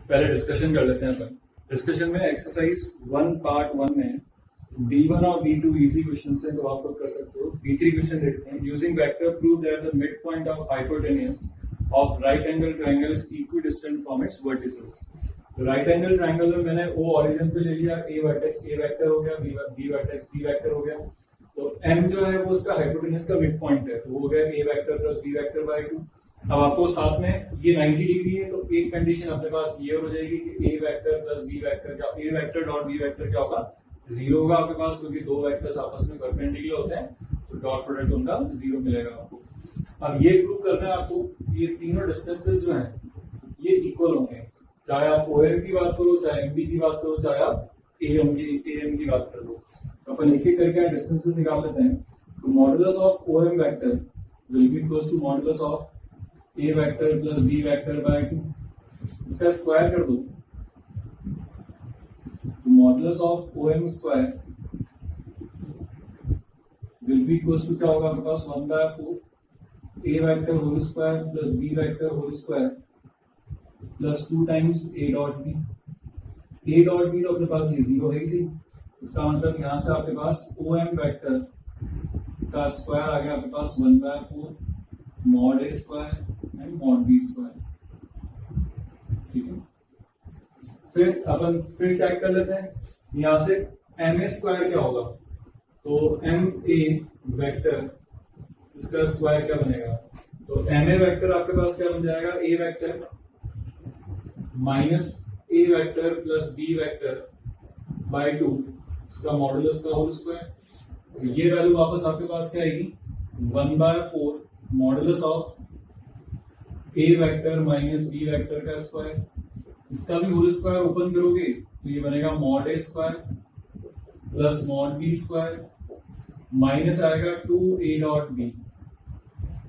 पहले डिस्कशन कर लेते हैं अपन। डिस्कशन में एक्सरसाइज 1 पार्ट 1 में B1 और B2 इजी क्वेश्चन है, तो आप लोग कर सकते हो। B3 क्वेश्चन देखते हैं। Using vector prove that the mid point of hypotenuse of right angle triangle is equidistant from its vertices. Right angle triangle में मैंने O ऑरिजिन पे ले लिया, A वर्टेक्स A वेक्टर हो गया, B वर्टेक्स B वेक्टर हो गया। तो M जो है वो उसका हाइपोटेन्यूज का मिड पॉइंट है, तो वो हो गया A vector plus B vector by 2। अब आपको साथ में ये 90 डिग्री है, तो एक कंडीशन अपने पास ये हो जाएगी कि A vector plus B vector क्या, A vector dot B vector क्या होगा, जीरो होगा आपके पास, क्योंकि दो वेक्टर्स आपस में परपेंडिकुलर होते हैं, तो डॉट प्रोडक्ट उनका जीरो मिलेगा आपको। अब ये प्रूव करना है आपको, ये तीनों डिस्टेंसेस जो हैं ये इक्वल होंगे, चाहे आप OM की बात करो, चाहे MB की बात करो, चाहे आप AM की बात कर लो। तो अपन एक एक करके डिस्टेंसेस निकाल लेते हैं। तो modulus of OM vector will be equal to modulus of A vector plus B vector by 2। इसका स्क्वायर कर दो, तो modulus of OM square will be equal to क्या होगा आपके पास 1/4 A vector whole square plus B vector whole square plus 2 times A dot B। A dot B तो अपने पास ये जीरो है ही, इसका मतलब यहां से आपके पास OM वेक्टर का स्क्वायर आ गया आपके पास 1/4 mod A square and mod B square. ठीक है, फिर अपन फिर चेक कर लेते हैं यहां से MA स्क्वायर क्या होगा। तो MA वेक्टर इसका स्क्वायर क्या बनेगा, तो MA वेक्टर आपके पास क्या बन जाएगा, A vector minus A vector plus B vector by 2, इसका मॉडुलस का होल स्क्वायर। ये वैल्यू वापस आपके पास क्या आएगी 1/4 modulus of A vector minus B vector का स्क्वायर। इसका भी होल स्क्वायर ओपन करोगे तो ये बनेगा mod A square plus mod B square minus आएगा 2A डॉट B।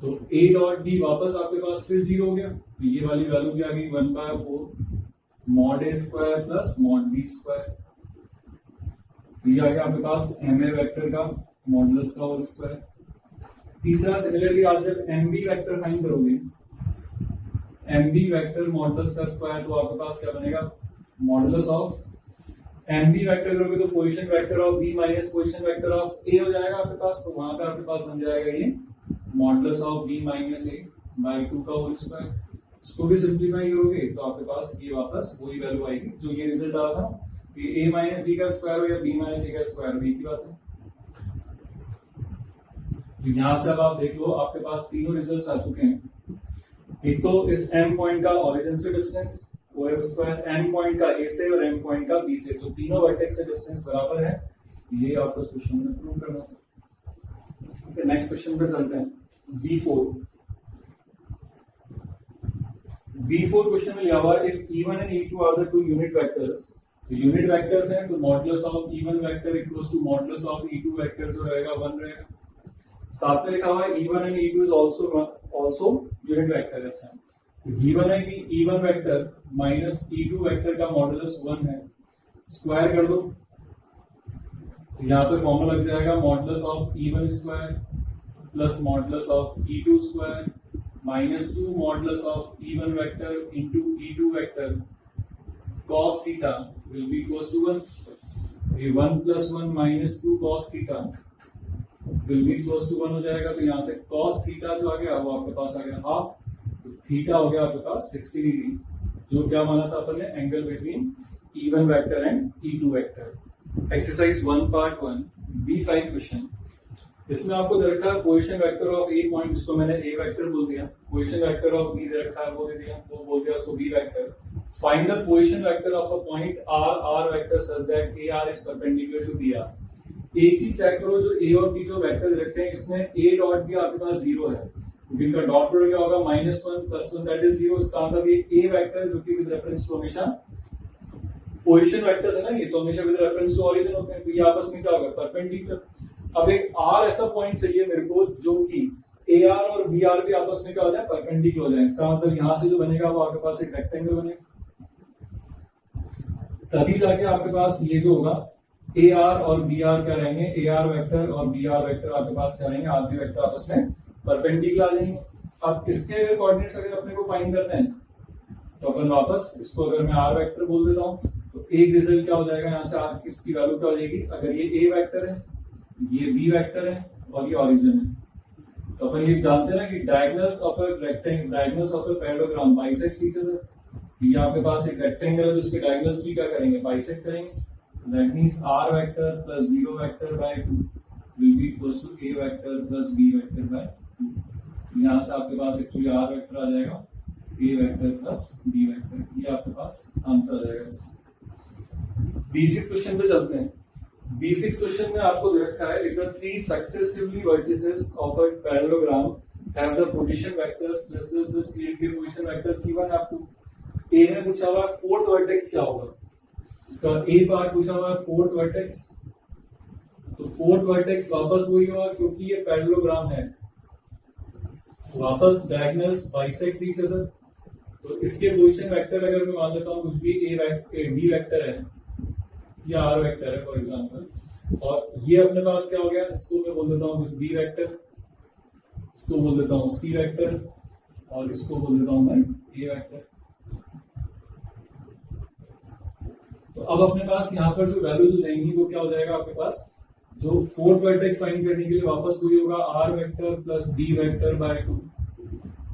तो A डॉट B वापस आपके पास फिर जीरो हो गया, तो ये वाली वैल्यू भी आ गई 1/4 mod A square plus mod B square. तो ये आ गया आपके पास MA वेक्टर का मॉडुलस का होल स्क्वायर। तीसरा सिमिलरली आज जब MB वेक्टर फाइंड करोगे, MB वेक्टर मॉडुलस का स्क्वायर, तो आपके पास क्या बनेगा मॉडुलस ऑफ MB वेक्टर करोगे तो position vector of B minus position vector of A हो जाएगा आपके पास, तो वहां पे आपके पास बन जाएगा ये modulus of B minus A by 2 का होल स्क्वायर। इसको भी सिंप्लीफाई करोगे तो आपके पास ये वापस वही वैल्यू आएगी जो ये रिजल्ट आ रहा था कि A माइनस B का स्क्वायर हो या B माइनस A का स्क्वायर हो, एक ही बात है। तो यहां से अब आप देख लो आपके पास तीनों रिजल्ट्स आ चुके हैं। एक तो इस M पॉइंट का ओरिजिन से distance OM square, M point का A से और M पॉइंट का B से, तो तीनों वर्टेक्स से डिस्टेंस बराबर है। ये आपको इस क्वेश्चन में प्रूव करना है। नेक्स्ट क्वेश्चन पे चलते हैं। B4 क्वेश्चन में लिया हुआ है if E1 and E2 are the two unit vectors. तो यूनिट वेक्टर्स हैं, तो modulus of E1 vector equals to modulus of E2 vector जो रहेगा 1 रहेगा। साथ में लिखा हुआ है E1 and E2 is also unit vector है। गिवन है कि E1 vector minus E2 vector का मॉडुलस 1 है, स्क्वायर कर दो तो यहाँ पे फॉर्मूला लग जाएगा modulus of E1 square plus modulus of E2 square minus 2 modulus of E1 vector into E2 vector cos theta will be equals to 1। ये 1 plus 1 minus 2 cos theta will be equals to 1 हो जाएगा। तो यहाँ से cos theta जो आ गया वो आपके पास आ गया हाफ, थीटा हो गया आपके पास 60 डिग्री, जो क्या माना था अपन ने angle between E1 vector and E2 vector. Exercise 1 part 1 B5 question. इसमें आपको दे रखा है position vector of A point, जिसको मैंने A वेक्टर बोल दिया, पोजीशन वेक्टर ऑफ B दे रखा है वो दे दिया, वो बोल दिया उसको B vector. Find the position vector of a point R vector such that AR is perpendicular to BR। एक ही चेक करो जो A और B जो वेक्टर दे रखे हैं इसमें A डॉट B आपके पास जीरो है, इनका डॉट प्रोडक्ट क्या होगा -1 + 1 दैट इज 0। इसका मतलब ये A वेक्टर जो कि विद रेफरेंस टू हमेशा पोजीशन वेक्टर्स है ना, ये तो हमेशा विद रेफरेंस टू ऑरिजिन होते हैं, तो ये आपस में क्या होगा परपेंडिकुलर। अब एक R ऐसा पॉइंट चाहिए मेरे को जो कि AR और BR भी आपस में क्या हो जाए परपेंडिकुलर हो जाए। इसका मतलब यहां से जो बनेगा वो आपके पास एक रेक्टेंगल बनेगा, तभी जाके आपके पास ये जो होगा AR और BR क्या रहेंगे, AR वेक्टर और BR वेक्टर आपके पास क्या रहेंगे, आर वेक्टर आपस में परपेंडिकुलर आ जाएंगे। अब इसके कोऑर्डिनेट्स अगर अपने को फाइंड करते हैं तो अपन वापस इसको अगर मैं आर वेक्टर बोल देता हूँ तो एक रिजल्ट क्या हो जाएगा यहाँ से, आर इसकी वैल्यू क्या हो जाएगी, अगर ये ए वेक्टर है, ये बी वेक्टर है और ये ऑरिजिन है, तो अपन ये जानते हैं ना कि diagonals of a rectangle, diagonals of a parallelogram bisect each other. ये आपके पास एक रेक्टेंगल है तो इसके डायगोनल्स भी क्या करेंगे, बाइसेक्ट करेंगे। That means R vector plus 0 vector by 2 will be equals to A vector plus B vector by 2। यहाँ से आपके पास एक्चुअली आर वेक्टर आ जाएगा, A vector plus B vector, ये आपके पास आंसर आ जाएगा इसका। B6 क्वेश्चन पे चलते हैं। B6 क्वेश्चन में आपको दे रखा है, if the three successively vertices of a parallelogram have the position vectors this create के position vectors given आपको। A में पूछा हुआ है फोर्थ वर्टेक्स क्या होगा, इसका A पार्ट पूछा हुआ है फोर्थ वर्टेक्स, तो फोर्थ वर्टेक्स वापस वही होगा क्योंकि ये पैरेललोग्राम है, वापस डायगोनल्स बाइसेक्ट ईच अदर। तो इसके पोजीशन वेक्टर अगर मैं मान लेता हूँ कुछ भी बी वेक्टर है या आर वेक्टर है फॉर एग्जांपल, और ये अपने पास क्या हो गया, इसको मैं बोल देता हूँ कुछ बी वेक्टर, इसको बोल देता हूँ सी वेक्टर और इसको बोल देता हूँ मैं ए वेक्टर। तो अब अपने पास यहाँ पर जो वैल्यूज हो जाएंगी वो क्या हो जाएगा, आपके पास जो फोर्थ वर्टेक्स फाइंड करने के लिए वापस वही होगा, R vector plus B vector by 2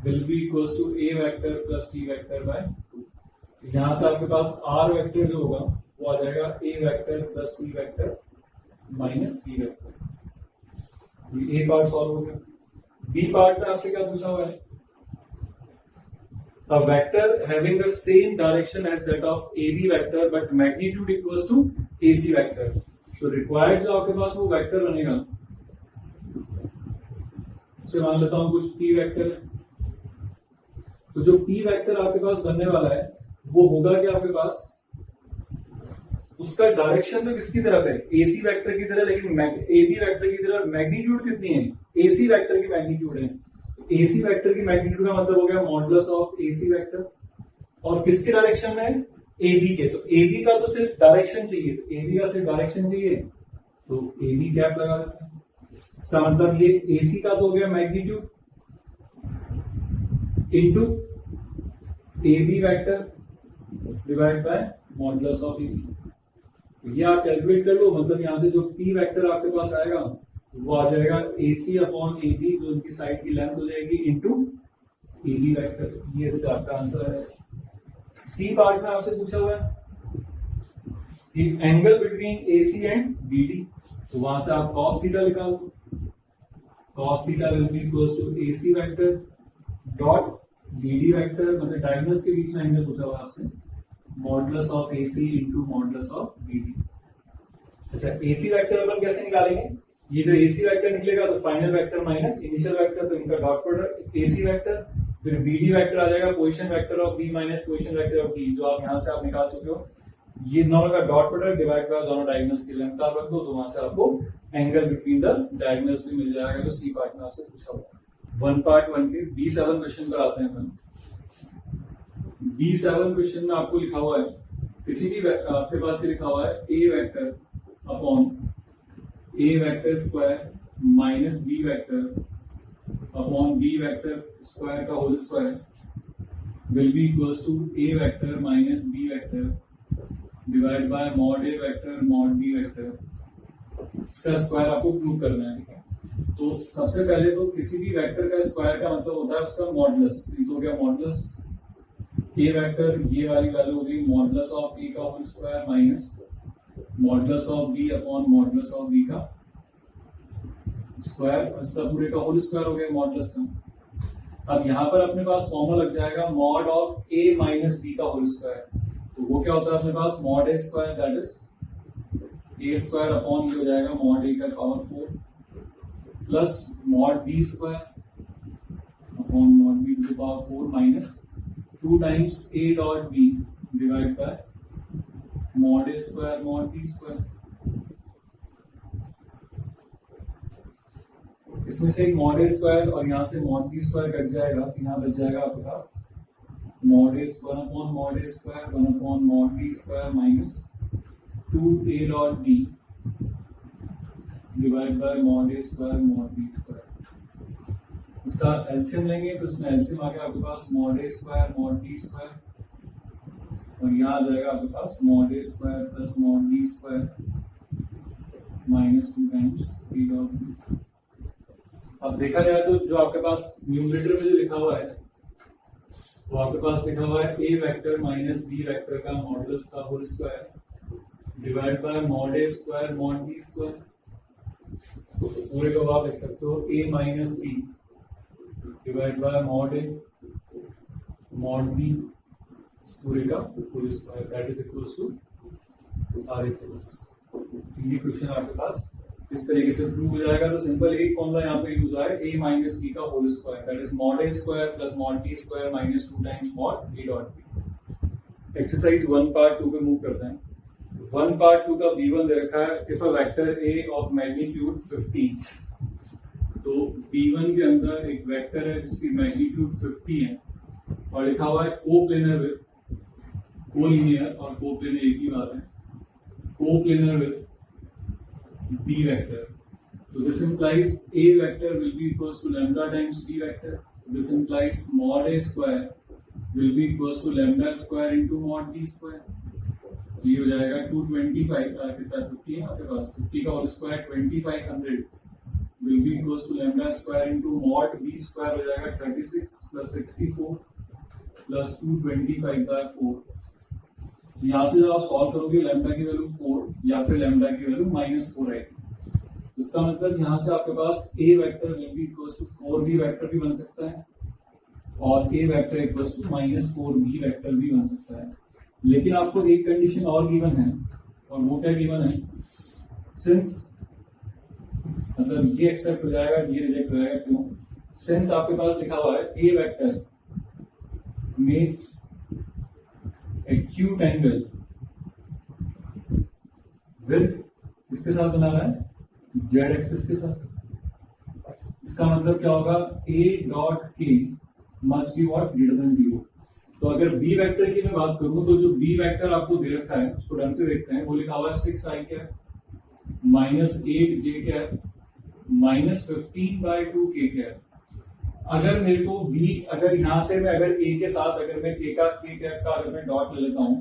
will be equals to A vector plus C vector by 2। यहाँ से आपके पास आर वेक्टर जो होगा वो आ जाएगा A vector plus C vector minus B vector. ये ए पार्ट सॉल्व हो गया। बी पार्ट में आपसे क्या पूछा हुआ है, a vector having the same direction as that of AB vector but magnitude equals to AC vector। तो required जो आपके पास वो वेक्टर बनेगा, उसे मान लेता हूं कुछ P वेक्टर है, तो जो P वेक्टर आपके पास बनने वाला है वो होगा क्या आपके पास, उसका डायरेक्शन तो किसकी तरफ है, AC वेक्टर की तरफ, लेकिन AB वेक्टर की तरफ मैग्नीट्यूड कितनी है, AC वेक्टर की मैग्नीट्यूड है। AC वेक्टर की मैग्नीट्यूड का मतलब हो गया मॉडुलस ऑफ AC वेक्टर, और किसके डायरेक्शन में है, AB के। तो AB का तो सिर्फ डायरेक्शन चाहिए, तो AB का सिर्फ डायरेक्शन चाहिए तो AB कैप लगा देते हैं। इसका मतलब ये AC का तो हो गया magnitude into AB vector divide by modulus of AB। ये आप कैलकुलेट कर लो, मतलब यहां से जो P वेक्टर आपके पास आएगा वो आ जाएगा AC अपॉन AB, जो उनकी साइड की लेंथ हो जाएगी इनटू AB वेक्टर। ये इससे आपका आंसर है। सी पार्ट में आपसे पूछा हुआ है angle between AC and BD, तो वहां से आप cos थीटा निकाल दो, cos theta will be equals to AC vector dot BD vector, मतलब डायगोनल्स के बीच में एंगल पूछा हुआ है आपसे, modulus of AC into modulus of BD। अच्छा, AC वेक्टर अपन कैसे निकालेंगे, ये जो AC वेक्टर निकलेगा तो final vector minus initial vector, तो इनका डॉट प्रोडक्ट AC वेक्टर, फिर BD वेक्टर आ जाएगा position vector of B minus position vector of D, जो आप यहां से आप निकाल चुके हो। ये दोनों का डॉट प्रोडक्ट डिवाइड बाय दोनों डायगोनल्स की लेंथ आप रख दो, तो वहां से आपको एंगल बिटवीन द डायगोनल्स भी मिल जाएगा, जो सी पार्ट में आपसे पूछा हुआ। 1 पार्ट 1 के B7 क्वेश्चन पर आते हैं। B7 क्वेश्चन में आपको लिखा हुआ है, किसी भी आपके पास ये लिखा हुआ है A vector upon A vector square minus B vector upon B vector square का whole square will be equals to A vector minus B vector divide by mod A vector mod B vector. इसका square आपको prove करना है। तो सबसे पहले तो किसी भी वेक्टर का स्क्वायर का मतलब होता है उसका मॉडुलस। तो क्या मॉडुलस A वेक्टर, ये वाली वैल्यू हो गई मॉडुलस ऑफ A का whole square minus modulus of B upon modulus of B का स्क्वायर, इसका पूरे का होल स्क्वायर हो गया मॉडुलस का। अब यहाँ पर अपने पास फॉर्मूला लग जाएगा mod of A minus B का होल स्क्वायर, तो वो क्या होता है अपने पास mod A square, that is A square upon ये हो जाएगा मॉड A का power 4 plus mod B square upon mod B to power 4 minus 2 times A dot B divide by mod A square mod B square. इसमें से एक mod A square और यहाँ से मॉड B स्क्वायर कट जाएगा, तो यहाँ बच जाएगा आपके पास mod A square upon mod A square 1 upon mod B square minus 2A dot B divide by mod A square mod B square. इसका एलसीएम लेंगे तो इसमें एलसीएम आ गया आपके पास mod A square mod B square और यहाँ आ जाएगा आपके पास mod A square plus mod B square minus 2 times B dot B. अब देखा जाए तो जो आपके पास न्यूमरेटर में जो लिखा हुआ है तो आपके पास लिखा हुआ है A vector minus B vector का मॉडुलस का whole square divide by mod A square mod B square. पूरे को आप लिख सकते हो A minus B divide by mod A mod B पूरे का whole square that is equals to RHS. ये क्वेश्चन आपके पास इस तरीके से प्रूव हो जाएगा। तो सिंपल एक फॉर्मूला यहाँ पे यूज है ए माइनस बी का whole square that is mod A square plus mod B square minus 2 times mod B dot B. Exercise 1 part 2 पे मूव करते हैं। 1 पार्ट 2 का B1 दे रखा है if a vector A of magnitude 15। तो B1 के अंदर एक वेक्टर है जिसकी मैग्नीट्यूड 50 है और लिखा हुआ है कोप्लेनर विद कोलिनियर और कोप्लेनर एक ही बात है coplanar with B vector. So this implies A vector will be equals to lambda times B vector. This implies mod A square will be equals to lambda square into mod B square. तो ये हो जाएगा 225 कितना 50 है आपके पास 50 का whole square 2500 will be equals to lambda square into mod B square हो जाएगा 36 plus 64 plus 225 by 4। यहाँ से जब आप सॉल्व करोगे लैम्डा की वैल्यू 4 या फिर लैम्डा की वैल्यू -4 आएगी। इसका मतलब यहाँ से आपके पास A vector will be equals to 4b vector भी बन सकता है और A vector equals to -4b vector भी बन सकता है। लेकिन आपको एक कंडीशन और गिवन है और वो क्या गिवन है सिंस मतलब ये एक्सेप्ट हो जाएगा ये रिजेक्ट हो जाएगा क्यों सिंस आपके पास लिखा हुआ है A vector makes acute angle with इसके साथ बना रहा है z एक्सिस के साथ। इसका मतलब क्या होगा a dot k must be what greater than 0। तो अगर b वेक्टर की मैं बात करूं तो जो b वेक्टर आपको दे रखा है उसको ढंग से देखते हैं। वो लिखा हुआ है 6i क्या -8j क्या -15/2 k क्या। अगर मेरे को v अगर यहां से मैं अगर a के साथ अगर मैं k कैप का अगर मैं डॉट ले लेता हूं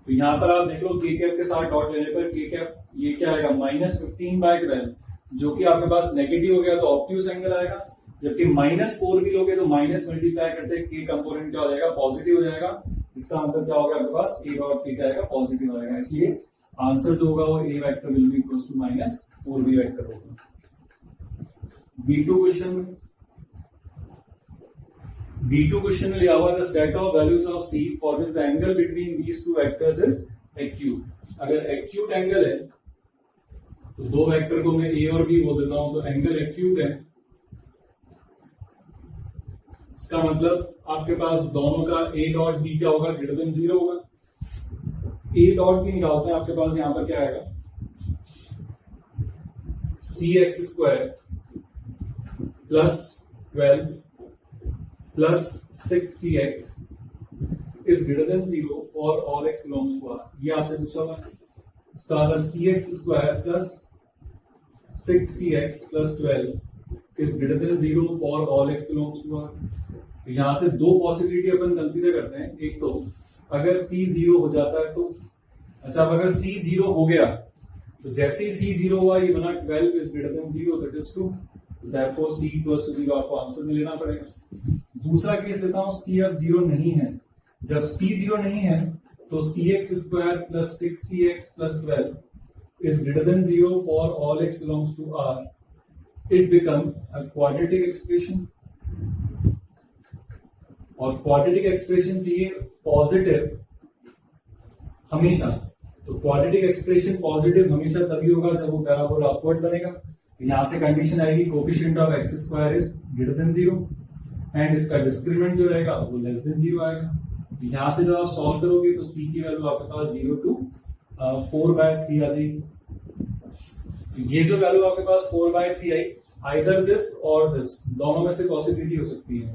तो यहाँ पर आप देख लो k कैप के साथ डॉट लेने पर k कैप ये क्या आएगा -15/12 जो कि आपके पास नेगेटिव हो गया तो ऑब्ट्यूज एंगल आएगा। जबकि -4 भी लोगे तो माइनस मल्टीप्लाई करते k कंपोनेंट क्या हो जाएगा पॉजिटिव हो जाएगा। इसका मतलब क्या होगा आपके पास a डॉट k क्या आएगा पॉजिटिव आएगा। इसलिए आंसर जो होगा वो a vector will be equal to -4b vector होगा। B2 क्वेश्चन में लिया हुआ the set of values of C for which the angle between these two vectors is acute. अगर एक्यूट एंगल है तो दो वेक्टर को मैं A और B बोल देता हूं तो एंगल एक्यूट है। इसका मतलब आपके पास दोनों का A डॉट B क्या होगा ग्रेटर देन 0 होगा। A डॉट B निकालते हैं आपके पास यहां पर क्या आएगा cx² plus 12 plus 6cx is greater than 0 for all x belongs to R। ये आपसे पूछा हुआ है। इसका cx² plus 6cx plus 12 is greater than 0 for all x belongs to R। तो यहाँ से दो पॉसिबिलिटी अपन कंसीडर करते हैं। एक तो अगर c 0 हो जाता है तो अच्छा अब अगर c 0 हो गया तो जैसे ही c 0 हुआ ये बना 12 is greater than 0 that is true। therefore c equals to 0 आपको आंसर में लेना पड़ेगा। दूसरा केस लेता हूं c अब 0 नहीं है। जब c 0 नहीं है तो cx² plus 6cx plus 12 is greater than 0 for all x belongs to R। It becomes a quadratic expression और quadratic expression चाहिए पॉजिटिव हमेशा। तो quadratic expression पॉजिटिव हमेशा तभी होगा जब वो पैराबोला अपवर्ड बनेगा। यहां से कंडीशन आएगी coefficient of x² is greater than 0 and इसका डिस्क्रिमिनेंट जो रहेगा वो लेस देन 0 आएगा। यहां से जब आप सॉल्व करोगे तो c की वैल्यू आपके पास 0 to 4/3 आ जाएगी। ये जो वैल्यू आपके पास 4/3 आई आइदर दिस और दिस दोनों में से पॉसिबिलिटी हो सकती है।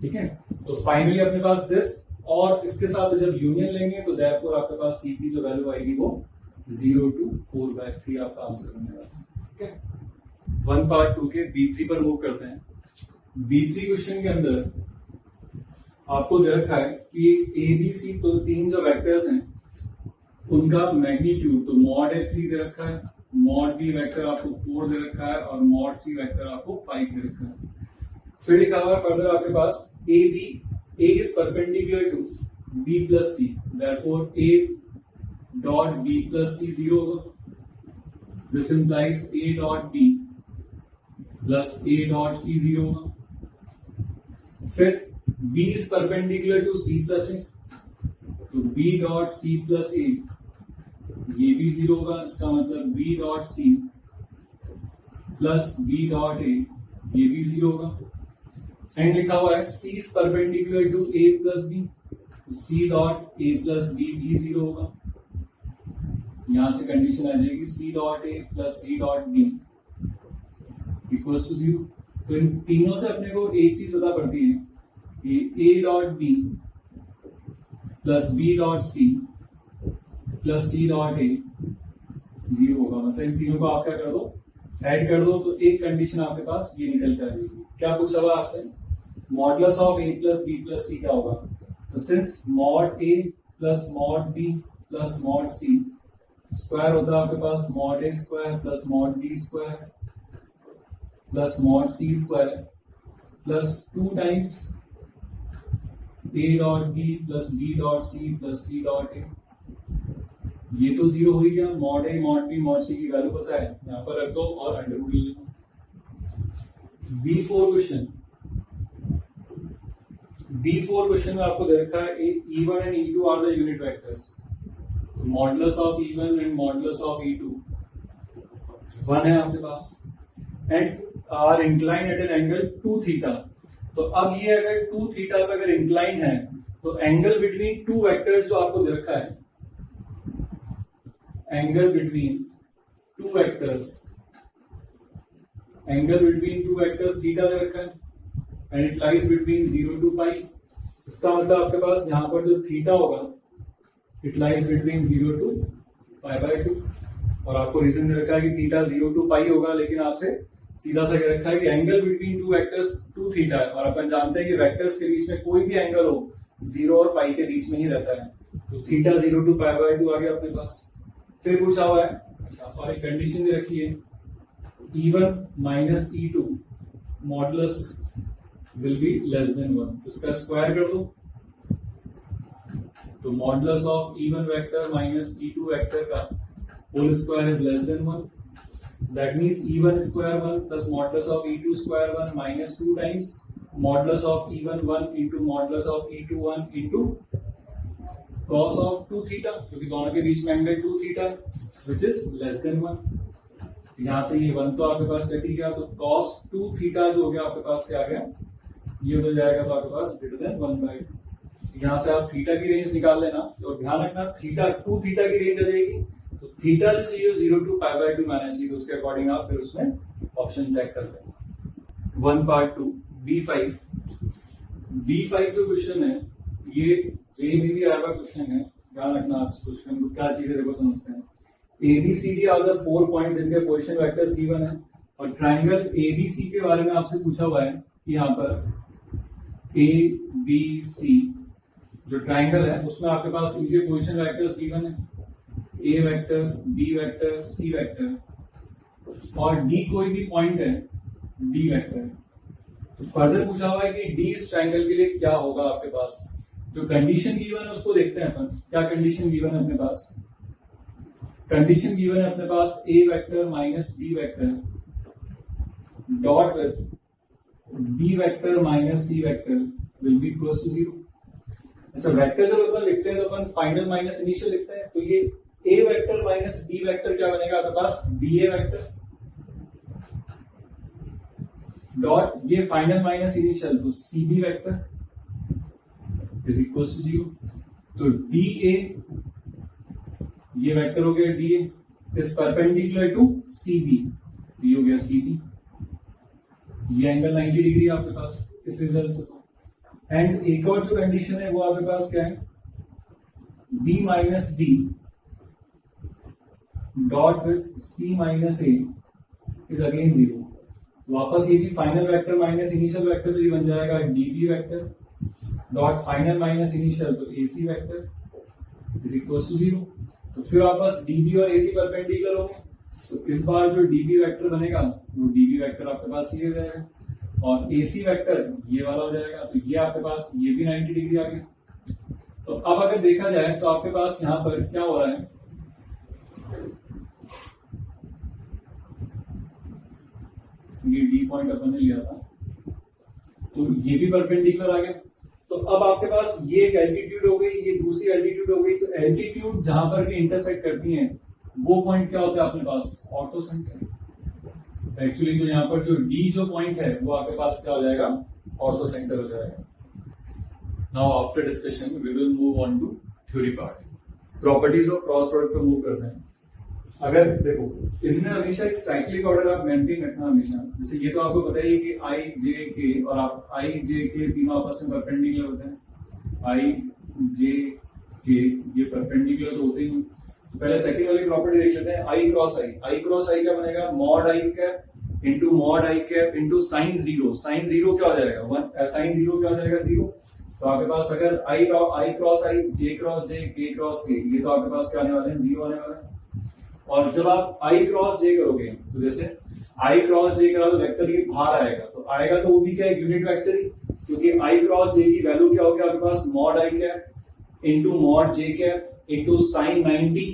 ठीक है तो फाइनली अपने पास दिस और इसके साथ जब यूनियन लेंगे तो देयरफॉर आपके पास c की जो वैल्यू आएगी वो 0 to 4/3 आपका आंसर बनेगा। ठीक है 1 पार्ट 2 के B3 पर मूव करते हैं। B3 क्वेश्चन के अंदर आपको दे रखा है कि ए बी सी तो तीन जो वेक्टर्स हैं उनका मैग्नीट्यूड, तो मॉड ए 3 दे रखा है, मॉड बी वेक्टर आपको 4 दे रखा है और मॉड सी वेक्टर आपको 5 दे रखा है। फिर लिखा हुआ है फर्दर आपके पास A B, A is perpendicular to B plus C, therefore A dot B plus C 0 होगा। This implies A dot B plus A dot C 0 होगा। फिर B is perpendicular to C plus A, तो B dot C plus A ये भी 0 होगा। इसका मतलब B dot C plus B dot A ये भी 0 होगा। एंड लिखा हुआ है C is perpendicular to A plus B, तो C dot A plus B भी 0 होगा। यहां से कंडीशन आ जाएगी C dot A plus C dot B equals to 0। तो इन तीनों से अपने को एक चीज पता पड़ती है कि A dot B plus B dot C plus C dot A 0 होगा। मतलब इन तीनों को आप क्या कर दो, ऐड कर दो, तो एक कंडीशन आपके पास ये निकल कर आ जाएगी। क्या पूछा हुआ आपसे, modulus of A plus B plus C क्या होगा। तो since mod A plus mod B plus mod C square होता है आपके पास mod A square plus mod B square plus mod C square plus 2 times A dot B plus B dot C plus C dot A. ये तो 0 हो ही गया। Mod A mod B mod C की वैल्यू पता है, यहां पर रख दो और अंडरवुड ले लो। B4 क्वेश्चन, B4 क्वेश्चन में आपको दे रखा है E1 and E2 are the unit vectors. Modulus of E1 and modulus of E2 1 है आपके पास and are inclined at an angle 2 theta. तो अब ये अगर 2 थीटा पर अगर इंक्लाइन है तो एंगल बिटवीन 2 वेक्टर्स जो आपको दे रखा है, angle between 2 vectors, angle between 2 vectors theta दे रखा है and it lies between 0 to pi. इसका मतलब आपके पास यहां पर जो थीटा होगा इट लाइज बिटवीन 0 to π/2 और आपको रीजन दे रखा है कि थीटा 0 to पाई होगा, लेकिन आपसे सीधा सा कह रखा है कि एंगल बिटवीन 2 वेक्टर्स 2 थीटा है और अपन जानते हैं कि वेक्टर्स के बीच में कोई भी एंगल हो 0 और पाई के बीच में ही रहता है, तो थीटा 0 to π/2 आ गया अपने पास। फिर पूछा हुआ है, अच्छा, और एक कंडीशन दे रखी है E1 minus E2 modulus will be less than 1, इसका स्क्वायर कर दो। तो modulus of E1 vector minus E2 vector का whole square is less than 1। That means E1 square 1 plus modulus of E2 square 1 minus 2 times modulus of E1 1 into modulus of E2 1 into cos of 2 theta, क्योंकि दोनों के बीच में angle 2 theta which is less than 1। यहां से ये 1 तो आपके पास कट ही गया, तो cos 2 थीटा जो हो गया आपके पास क्या आ गया, ये हो जाएगा तो आपके पास ग्रेटर देन 1/2। यहां से आप थीटा की रेंज निकाल लेना, तो ध्यान रखना थीटा 2 थीटा की रेंज आ जाएगी, तो थीटा जो चाहिए 0 to π/2 में आना चाहिए, तो उसके अकॉर्डिंग आप फिर उसमें ऑप्शन चेक कर लें। 1 पार्ट 2 B5 जो क्वेश्चन है ये जेईई भी आया हुआ क्वेश्चन है, ध्यान रखना आप इस क्वेश्चन को क्या चीजें देखो समझते हैं। ABCD आर द 4 पॉइंट जिनके पोजीशन वेक्टर्स गिवन है और ट्राइंगल ABC के बारे में आपसे पूछा हुआ है कि यहाँ पर ABC जो ट्राइंगल है उसमें आपके पास इनके पोजीशन वेक्टर्स गिवन है, A vector, B vector, C vector और D कोई भी पॉइंट है D वेक्टर। तो फर्दर पूछा हुआ है कि D इस ट्राइंगल के लिए क्या होगा आपके पास। जो कंडीशन गिवन है उसको देखते हैं अपन, क्या कंडीशन गिवन है अपने पास। कंडीशन गिवन है अपने पास A vector minus B vector dot with B vector minus C vector will be equal to 0। अच्छा, वेक्टर जब अपन लिखते हैं तो अपन फाइनल माइनस इनिशियल लिखते हैं, तो ये A vector minus B vector क्या बनेगा आपके पास BA वेक्टर डॉट ये फाइनल माइनस इनिशियल तो CB vector is equal to 0। तो DA ये वेक्टर हो गया DA is perpendicular to CB, ये हो गया CB, ये एंगल 90 डिग्री आपके पास इस रिजल्ट से। एंड एक और जो कंडीशन है वो आपके पास क्या है, B माइनस D dot with C minus A is again 0। वापस ये भी final vector minus initial vector तो ये बन जाएगा DB vector dot final minus initial, तो AC vector is equal to 0। तो फिर वापस DB और AC परपेंडिकुलर हो गए, तो इस बार जो DB वेक्टर बनेगा वो DB वेक्टर आपके पास ये हो जाएगा, और AC वेक्टर ये वाला हो जाएगा, तो ये आपके पास ये भी 90 डिग्री आ गया। तो अब अगर देखा जाए तो आपके पास यहां पर क्या हो रहा है, ये D पॉइंट अपन ने लिया था, तो ये भी परपेंडिकुलर आ गया। तो अब आपके पास ये एक एल्टीट्यूड हो गई, ये दूसरी एल्टीट्यूड हो गई, तो एल्टीट्यूड जहां पर भी इंटरसेक्ट करती हैं वो पॉइंट क्या होता है अपने पास, ऑर्थो सेंटर। एक्चुअली जो यहाँ पर जो D जो पॉइंट है वो आपके पास क्या हो जाएगा, ऑर्थो सेंटर हो जाएगा। Now after discussion we will move on to theory part. Properties of cross product पे मूव करते हैं। अगर देखो इनमें हमेशा एक साइक्लिक ऑर्डर आप मेंटेन रखना हमेशा, जैसे ये तो आपको पता ही कि I J K और आप I J K तीनों आपस में परपेंडिकुलर होते हैं, I J K ये परपेंडिकुलर तो होते ही। पहले सेकंड वाली प्रॉपर्टी देख लेते हैं, I क्रॉस I क्या बनेगा, mod I cap into mod I cap into sine zero. Sine zero क्या हो जाएगा 1, साइन जीरो क्या हो जाएगा 0। तो आपके पास अगर I cross I, J cross J, K cross K, ये तो आपके पास क्या आने वाले हैं, 0 आने वाले हैं। और जब आप I क्रॉस J करोगे, तो जैसे I क्रॉस J करा तो वेक्टर ये बाहर आएगा, तो आएगा तो वो भी क्या है, यूनिट वेक्टर ही, क्योंकि I क्रॉस J की वैल्यू क्या होगी आपके पास, mod I cap into mod J cap into sine 90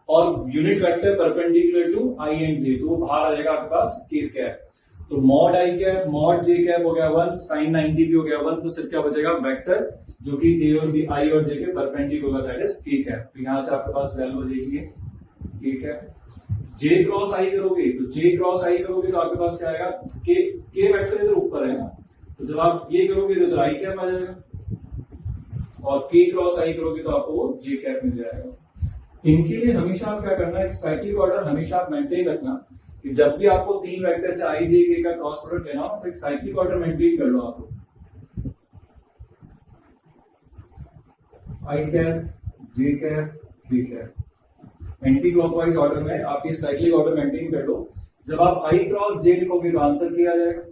और unit vector perpendicular to I and J, तो वो बाहर आ जाएगा आपके पास K कैप। तो mod I cap mod J cap हो गया 1, साइन 90 भी हो गया 1, तो सिर्फ क्या बचेगा, वेक्टर जो कि A और B I और J के perpendicular, that is K cap. तो यहां से आपके पास वैल्यू हो जाएगी K cap. J cross I करोगे, तो J क्रॉस I करोगे तो आपके पास क्या आएगा, K वेक्टर इधर ऊपर है ना, तो जब आप ये करोगे तो I कैप आ जाएगा, और K क्रॉस I करोगे तो आपको J कैप मिल जाएगा। इनके लिए हमेशा आप क्या करना है, एक साइक्लिक ऑर्डर हमेशा आप मेंटेन रखना कि जब भी आपको तीन वेक्टर से I J K का क्रॉस प्रोडक्ट लेना हो तो एक साइक्लिक ऑर्डर मेंटेन कर लो आप लोग। I cap, J cap, K cap, anti clockwise order में आप ये साइक्लिक ऑर्डर मेंटेन कर लो। जब आप I क्रॉस J लिखोगे तो आंसर K आ जाएगा,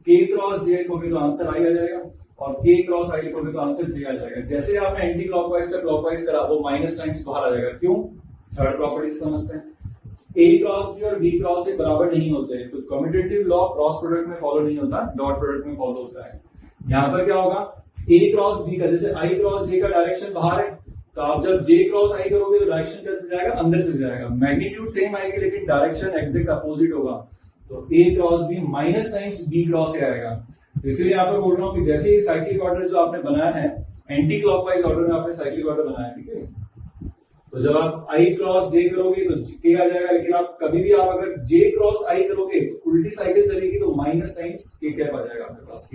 K क्रॉस J लिखोगे तो आंसर I आ जाएगा, और K क्रॉस I लिखोगे तो आंसर J आ जाएगा। जैसे आपने एंटी क्लॉकवाइज का क्लॉकवाइज करा वो माइनस टाइम्स बाहर आ जाएगा। क्यों, थर्ड प्रॉपर्टी समझते हैं, A क्रॉस B और B क्रॉस A बराबर नहीं होते हैं, तो कम्यूटेटिव लॉ क्रॉस प्रोडक्ट में फॉलो नहीं होता, डॉट प्रोडक्ट में फॉलो होता है। यहां पर क्या होगा, A क्रॉस B का, जैसे I क्रॉस J का डायरेक्शन बाहर है, तो आप जब J क्रॉस I करोगे तो डायरेक्शन कैसे जाएगा, अंदर से जाएगा, मैग्नीट्यूड सेम आएगी लेकिन डायरेक्शन एग्जैक्ट अपोजिट होगा, तो A cross B minus times B cross A आएगा। तो इसीलिए यहाँ पर बोल रहा हूँ कि जैसे ही साइक्लिक ऑर्डर जो आपने बनाया है, एंटी क्लॉकवाइज ऑर्डर में आपने साइक्लिक ऑर्डर बनाया है, ठीक है, तो जब आप I क्रॉस J करोगे तो K आ जाएगा, लेकिन आप कभी भी आप अगर J क्रॉस I करोगे तो उल्टी साइकिल चलेगी, तो माइनस टाइम्स K कैप आ जाएगा आपके पास।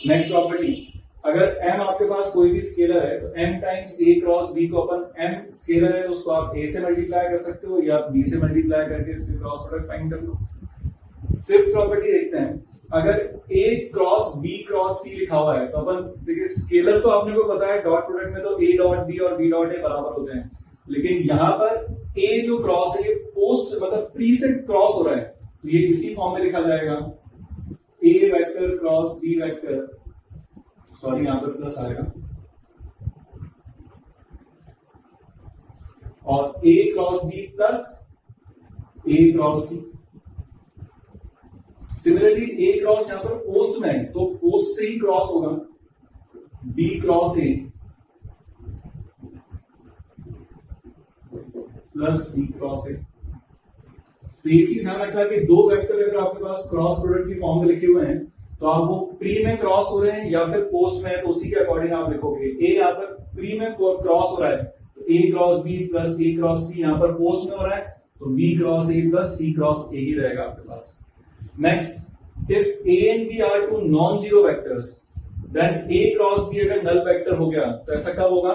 नेक्स्ट प्रॉपर्टी, अगर M आपके पास कोई भी स्केलर है तो M times A cross B को अपन, M स्केलर है तो उसको आप A से मल्टीप्लाई कर सकते हो या B से मल्टीप्लाई करके उसके क्रॉस प्रोडक्ट फाइंड कर लो। फिफ्थ प्रॉपर्टी देखते हैं, अगर A cross B cross C लिखा हुआ है तो अपन देखिए, स्केलर तो आपने को पता है डॉट प्रोडक्ट में तो A डॉट B और B डॉट A बराबर होते हैं, लेकिन यहां पर A जो क्रॉस है ये पोस्ट मतलब प्री से क्रॉस हो रहा है, तो ये इसी फॉर्म में लिखा जाएगा, A vector cross B vector, sorry यहां पर प्लस आएगा, और A cross B plus A cross C। Similarly A cross यहां पर पोस्ट में है तो पोस्ट से ही क्रॉस होगा, B cross A plus C cross A। तो ये चीज ध्यान रखना कि दो वेक्टर अगर आपके पास क्रॉस प्रोडक्ट की फॉर्म में लिखे हुए हैं तो आप वो प्री में क्रॉस हो रहे हैं या फिर पोस्ट में है तो उसी के अकॉर्डिंग आप लिखोगे। A यहाँ पर प्री में क्रॉस हो रहा है तो A cross B plus A cross C, यहाँ पर पोस्ट में हो रहा है तो B cross A plus C cross A ही रहेगा आपके पास। Next, if A and B are two non-zero vectors, then A cross B अगर नल वेक्टर हो गया तो ऐसा कब होगा,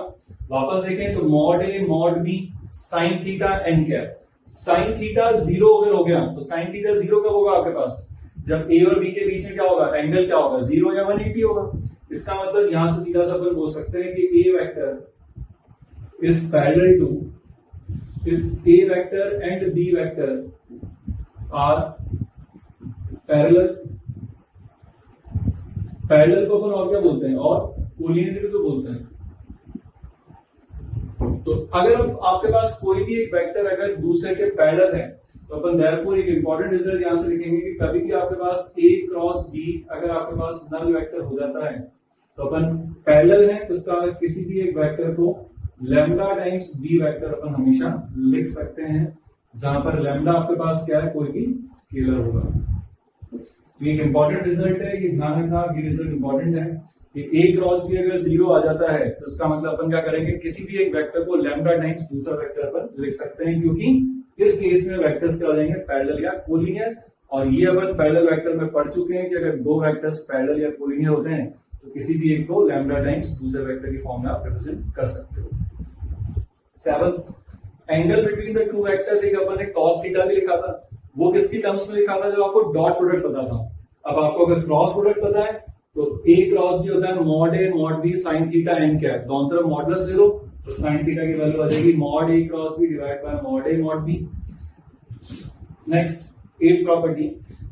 वापस देखें तो mod A mod B sine theta n cap, sine theta 0 अगर हो गया तो साइन थीटा 0 कब होगा आपके पास, जब A और B के बीच में क्या होगा, एंगल क्या होगा, 0 या 180 होगा। इसका मतलब यहां से सीधा सा अपन बोल सकते हैं कि A वेक्टर is parallel to, if A vector and B vector are parallel parallel को अपन और क्या बोलते हैं, और कोलिनियर भी तो बोलते हैं। तो अगर आपके पास कोई भी एक वेक्टर अगर दूसरे के पैरेलल है तो अपन देयरफॉर एक इंपॉर्टेंट रिजल्ट यहां से लिखेंगे कि कभी भी आपके पास A क्रॉस B अगर आपके पास नल वेक्टर हो जाता है तो अपन पैरेलल है तो उसका किसी भी एक वेक्टर को लैम्डा टाइम्स B वेक्टर अपन हमेशा लिख सकते हैं, जहां पर लैम्डा आपके पास क्या है, कोई भी स्केलर होगा। तो एक इंपॉर्टेंट रिजल्ट है, ये ध्यान रखना, ये रिजल्ट इंपॉर्टेंट है कि A क्रॉस B अगर 0 आ जाता है तो इसका मतलब अपन क्या करेंगे, किसी भी एक वेक्टर को लैम्डा टाइम्स दूसरा वेक्टर पर लिख सकते हैं, क्योंकि इस केस में वेक्टर्स क्या हो जाएंगे, पैरेलल या कोलिनियर। और ये अपन पैरेलल वेक्टर में पढ़ चुके हैं कि अगर दो वेक्टर्स पैरेलल या कोलिनियर होते हैं तो किसी भी एक को लैम्डा टाइम्स दूसरे वेक्टर की फॉर्म में आप रिप्रेजेंट कर सकते हो। 7 angle between the two vectors, एक अपन ने cos थीटा भी लिखा था, वो किसकी टर्म्स में लिखा था, जब आपको डॉट प्रोडक्ट पता था। अब आपको अगर क्रॉस प्रोडक्ट पता है तो A क्रॉस B होता है mod A mod B sine theta n cap, दोनों तरफ मॉडुलस ले लो तो साइन थीटा की वैल्यू आ जाएगी mod A cross B divide by mod A mod B। Next eight property,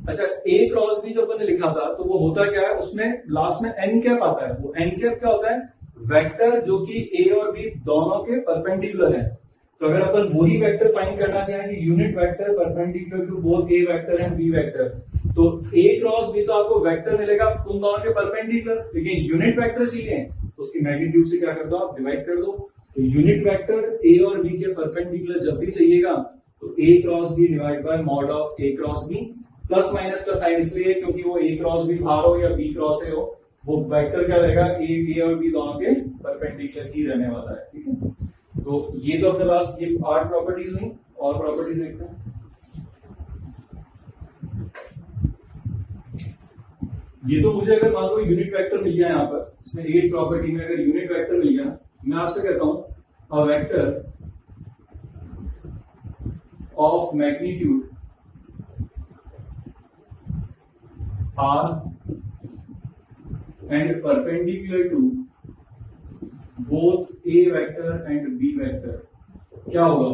अच्छा A क्रॉस B जो अपन ने लिखा था तो वो होता क्या है, उसमें लास्ट में एन कैप आता है। वो एन कैप क्या होता है, वेक्टर जो कि A और B दोनों के परपेंडिकुलर है। तो अगर अपन वही वेक्टर फाइंड करना चाहें कि unit vector perpendicular to both A vector and B vector, तो A क्रॉस B तो आपको वेक्टर मिलेगा उन दोनों के परपेंडिकुलर, लेकिन यूनिट वेक्टर चाहिए तो उसकी मैग्नीट्यूड से क्या कर दो, आप डिवाइड कर दो। तो यूनिट वेक्टर A और B के परपेंडिकुलर जब भी चाहिएगा तो A cross B divide by mod of A cross B, plus minus का साइन इसलिए क्योंकि वो A क्रॉस B आ हो या B क्रॉस A हो, वो वेक्टर क्या रहेगा, A और B दोनों के परपेंडिकुलर ही रहने वाला है। ठीक है, तो ये तो अपने पास ये 8 प्रॉपर्टीज हुई, और प्रॉपर्टीज देखते हैं। ये तो मुझे अगर मान लो यूनिट वेक्टर मिल गया यहाँ पर, इसमें 8 प्रॉपर्टी में अगर यूनिट वेक्टर मिल गया, मैं आपसे कहता हूं a vector of magnitude R and perpendicular to both A vector and B vector, क्या होगा,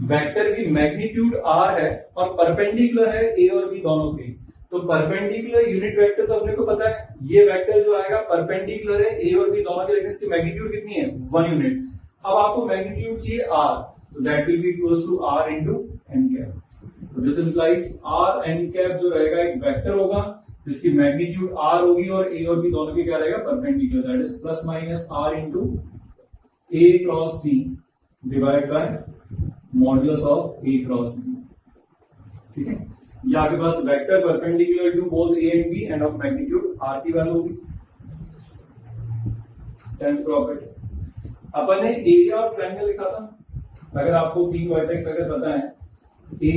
वेक्टर की मैग्नीट्यूड R है और परपेंडिकुलर है A और B दोनों के। तो परपेंडिकुलर यूनिट वेक्टर तो अपने को पता है, ये वेक्टर जो आएगा परपेंडिकुलर है A और B दोनों के, लेकिन इसकी मैग्नीट्यूड कितनी है, 1 यूनिट। अब आपको मैग्नीट्यूड चाहिए R, तो that will be equals to R into n cap. तो this implies R n cap जो रहेगा एक वेक्टर होगा जिसकी मैग्नीट्यूड R होगी और A और B दोनों के क्या रहेगा, perpendicular, that is plus minus R into A cross B divide by modulus of A cross B। ठीक है, ये आपके पास vector perpendicular to both A and B and of magnitude R की वैल्यू होगी। 10th प्रॉपर्टी, अपन ने area of triangle लिखा था, अगर आपको 3 वर्टेक्स अगर पता है A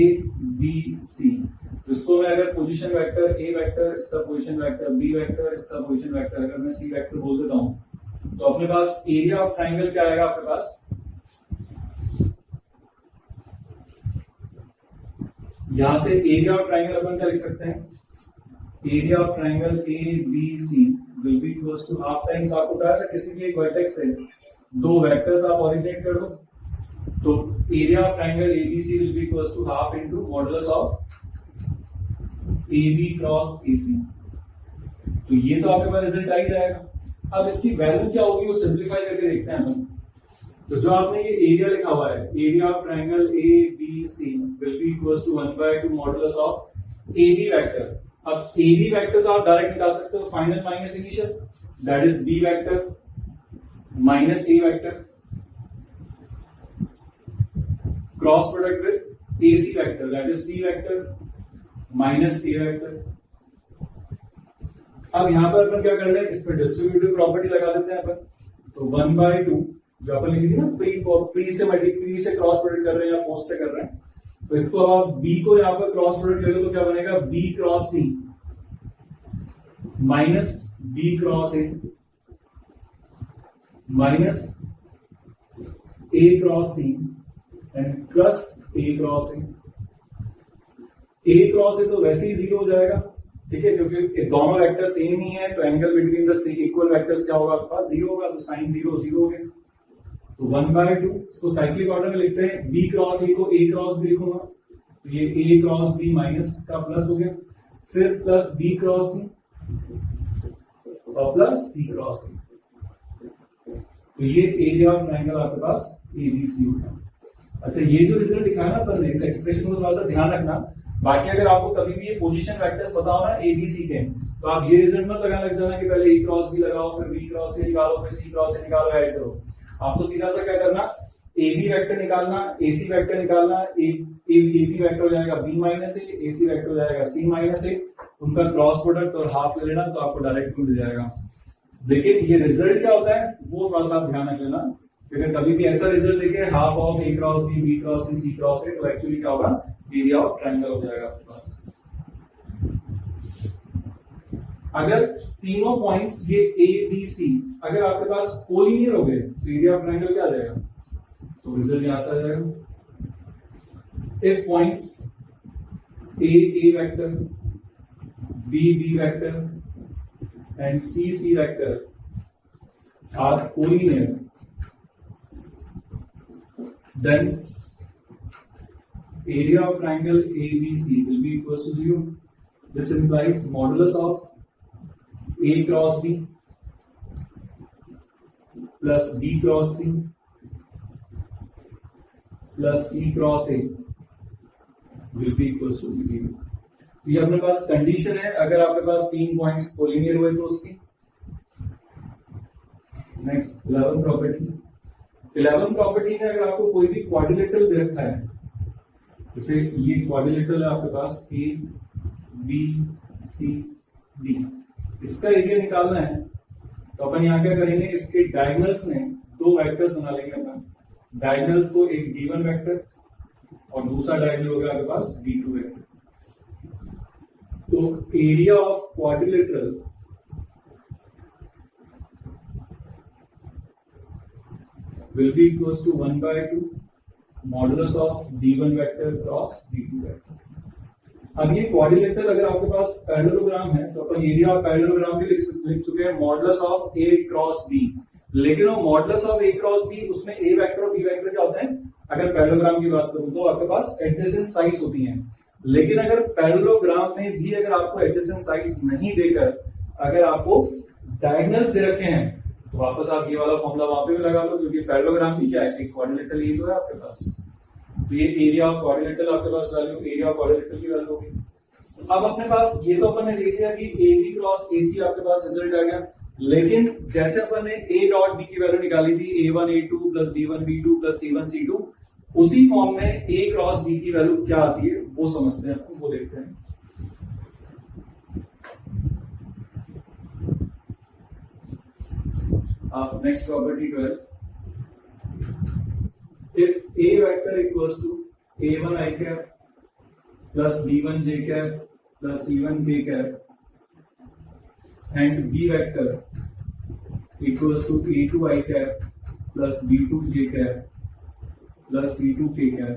B C, तो इसको मैं अगर पोजीशन वेक्टर A वेक्टर, इसका पोजीशन वेक्टर B वेक्टर, इसका पोजीशन वेक्टर अगर मैं C वेक्टर बोल देता हूं तो अपने पास एरिया ऑफ ट्रायंगल क्या आएगा, आपके पास यहां से एरिया ऑफ ट्रायंगल अपन क्या लिख सकते हैं, area of triangle A B C will be equals to half times, आपको पता है किसी भी एक वर्टेक्स से 2 वेक्टर्स आप ओरिजिनेट कर दो, तो area of triangle ABC will be equals to half into modulus of AB cross AC। तो ये तो आपके पास रिजल्ट आ ही जाएगा। अब इसकी वैल्यू क्या होगी वो सिंप्लीफाई करके देखते हैं हम। तो जो आपने ये एरिया लिखा हुआ है, area of triangle ABC will be equals to 1/2 modulus of AB vector. अब AB वेक्टर तो आप डायरेक्ट निकाल सकते हो, final minus initial, that is B vector minus A vector cross product with AC vector, that is C vector minus A vector. अब यहां पर अपन क्या कर रहे हैं, इस पर डिस्ट्रीब्यूटिव प्रॉपर्टी लगा देते हैं अपन। तो 1/2 जो अपन लिखी थी ना, प्री से क्रॉस प्रोडक्ट कर रहे हैं या पोस्ट से कर रहे हैं, तो इसको अब आप B को यहां पर क्रॉस प्रोडक्ट ले लो तो क्या बनेगा, B cross C minus B cross A minus A cross C and plus A cross A। A cross A तो वैसे ही 0 हो जाएगा, ठीक है, क्योंकि दोनों वेक्टर सेम ही है, तो angle between the equal vectors क्या होगा, आपके पास 0 होगा, तो साइन 0 0 हो गया। तो 1/2 इसको साइक्लिक ऑर्डर में लिखते हैं, B क्रॉस A को A क्रॉस B लिखूंगा, तो ये A क्रॉस B माइनस का प्लस हो गया, फिर प्लस B क्रॉस C और प्लस सी क्रॉस ए। तो ये एरिया ऑफ ट्रायंगल आपके पास एबीसी होगा। अच्छा, ये जो रिजल्ट दिखाया ना अपन ने, इस एक्सप्रेशन को थोड़ा सा ध्यान रखना। बाकी अगर आपको कभी भी ये पोजीशन वेक्टर्स पता हो ना एबीसी के, तो आप ये रिजल्ट मत लगाने लग जाना कि पहले ए क्रॉस बी लगाओ, फिर बी क्रॉस से निकालो, फिर सी क्रॉस से निकालो, ऐड करो। आपको सीधा सा क्या करना, ए बी वेक्टर निकालना, ए सी वेक्टर निकालना, ए बी वेक्टर हो जाएगा बी माइनस ए सी वेक्टर हो जाएगा सी माइनस ए, उनका क्रॉस प्रोडक्ट और हाफ ले लेना, तो आपको डायरेक्ट मिल जाएगा। लेकिन ये रिजल्ट क्या होता है वो थोड़ा सा ध्यान रख लेना, अगर कभी भी ऐसा रिजल्ट देखे half of A cross B cross C cross A, तो एक्चुअली क्या होगा, एरिया ऑफ ट्रायंगल हो जाएगा आपके पास। अगर तीनों पॉइंट्स ये ए बी सी अगर आपके पास कोलिनियर हो गए तो एरिया ऑफ ट्रायंगल क्या आ जाएगा, तो रिजल्ट यहां से आ जाएगा। If points A vector, B vector and C vector are collinear, then area of triangle ABC will be equals to 0. This implies modulus of A cross B plus B cross C plus C cross A will be equals to 0. ये अपने पास condition है, अगर आपके पास तीन points collinear हुए तो उसकी। Next 11th property. 11th property में अगर आपको कोई भी क्वाड्रिलेटरल दे रखा है, जैसे ये क्वाड्रिलेटरल है आपके पास ए बी सी डी, इसका एरिया निकालना है, तो अपन यहां क्या करेंगे, इसके डायगोनल्स में दो वेक्टर्स बना लेंगे अपन। डायगोनल्स को एक D1 वेक्टर और दूसरा डायगोनल होगा आपके पास D2 वेक्टर। तो area of quadrilateral will be equals to 1/2 modulus of D1 vector cross D2 vector। अब ये क्वाड्रिलेटरल अगर आपके पास पैरेललोग्राम है तो अपन एरिया ऑफ पैरेललोग्राम भी लिख चुके हैं, modulus of A cross B. लेकिन वो modulus of A cross B, उसमें ए वेक्टर और बी वेक्टर क्या होते हैं, अगर पैरेललोग्राम की बात करूं तो आपके पास एडजेसेंट साइड्स होती हैं। लेकिन अगर पैरेललोग्राम में भी अगर आपको एडजेसेंट साइड्स नहीं देकर अगर आपको डायगोनल्स दे रखे हैं, तो वापस आप ये वाला फॉर्मूला वहां पे भी लगा लो, क्योंकि पैरेललोग्राम भी क्या है, एक क्वाड्रिलेटरल ही तो है आपके पास। तो ये एरिया ऑफ क्वाड्रिलेटरल आपके पास वैल्यू, एरिया ऑफ क्वाड्रिलेटरल की वैल्यू होगी। अब अपने पास ये तो अपन ने देख लिया कि ए बी क्रॉस ए सी आपके पास रिजल्ट आ गया। लेकिन जैसे अपन ने ए डॉट बी की वैल्यू निकाली थी, A1 A2 plus B1 B2 plus C1 C2, उसी फॉर्म में ए क्रॉस बी की वैल्यू क्या आती है वो समझते हैं, वो देखते हैं। Next property 12, if A vector equals to A1 I cap plus B1 J cap plus C1 K cap and B vector equals to A2 I cap plus B2 J cap plus C2 K cap,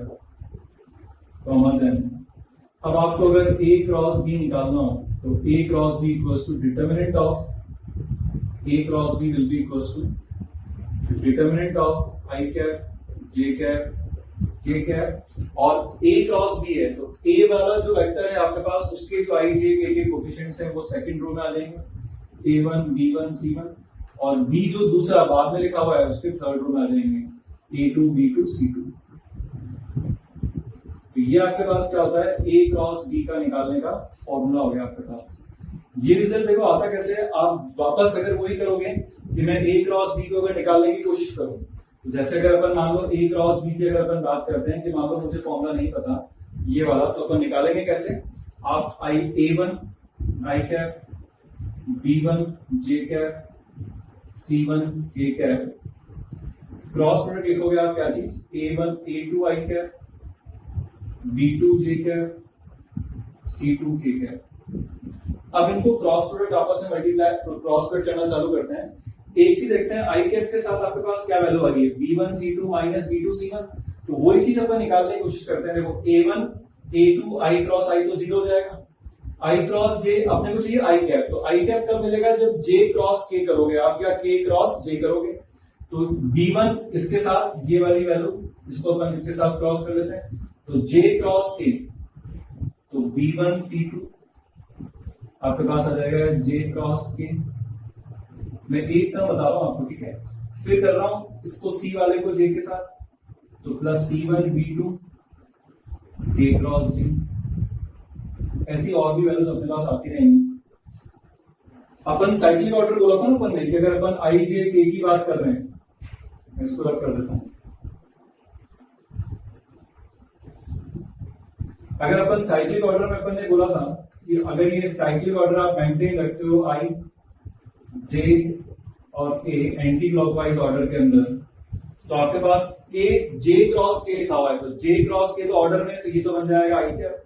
then अब आपको अगर A cross B निकालना हो तो A cross B equals to determinant of A cross B will be equals to determinant of I cap, J cap, K cap, और A cross B है तो A वाला जो वेक्टर है आपके पास उसके जो I, J, K के कोफिशिएंट्स हैं वो सेकंड रो में आ जाएंगे, A1, B1, C1, और B जो दूसरा बाद में लिखा हुआ है उसके थर्ड रो में आ जाएंगे, A2, B2, C2। तो ये आपके पास क्या होता है, A क्रॉस B का निकालने का फॉर्मूला हो गया आपके पास। ये रिजल्ट देखो आता कैसे है, आप वापस अगर वही करोगे कि मैं ए क्रॉस बी को अगर निकालने की कोशिश करूं, तो जैसे अगर अपन मान लो ए क्रॉस बी की अगर अपन बात करते हैं कि मान लो मुझे फॉर्मूला नहीं पता ये वाला, तो अपन निकालेंगे कैसे, आप i A1 i cap, B1 J cap, C1 K cap, cross product लिखोगे आप क्या चीज, A1 A2 i cap, B2 J cap, C2 K cap. अब इनको क्रॉस प्रोडक्ट आपस में मल्टीप्लाई क्रॉस प्रोडक्ट करना चालू करते हैं। एक चीज देखते हैं, आई कैप के साथ आपके पास क्या वैल्यू आ रही है, B1 C2 minus B2 C1, तो वही चीज अपन निकालने की कोशिश करते हैं। देखो A1 A2 I cross i तो 0 हो जाएगा, आई क्रॉस जे अपने को चाहिए आई कैप, तो आई कैप कब मिलेगा, जब J क्रॉस K करोगे आप या K क्रॉस J करोगे। तो B1 इसके साथ ये वाली वैल्यू इसको अपन इसके साथ क्रॉस कर लेते हैं, तो J क्रॉस K, तो B1 C2 आपके पास आ जाएगा J क्रॉस K मैं एक टर्म बता रहा हूं आपको, ठीक है। फिर कर रहा हूं इसको सी वाले को जे के साथ, तो प्लस C1V2 K क्रॉस जी। ऐसी और भी वैल्यूज अपने पास आती रहेंगी। अपन साइक्लिक ऑर्डर बोला था ना अपन ने कि अगर अपन आई जे के की बात कर रहे हैं, मैं इसको रब कर देता हूं। अगर अपन साइक्लिक ऑर्डर में अपन ने बोला था कि अगर ये साइक्लिक ऑर्डर आप मेंटेन रखते हो आई जे और के एंटी क्लॉकवाइज ऑर्डर के अंदर, तो आपके पास के जे क्रॉस के लिखा हुआ है, तो जे क्रॉस के तो ऑर्डर में, तो ये तो बन जाएगा आई कैप,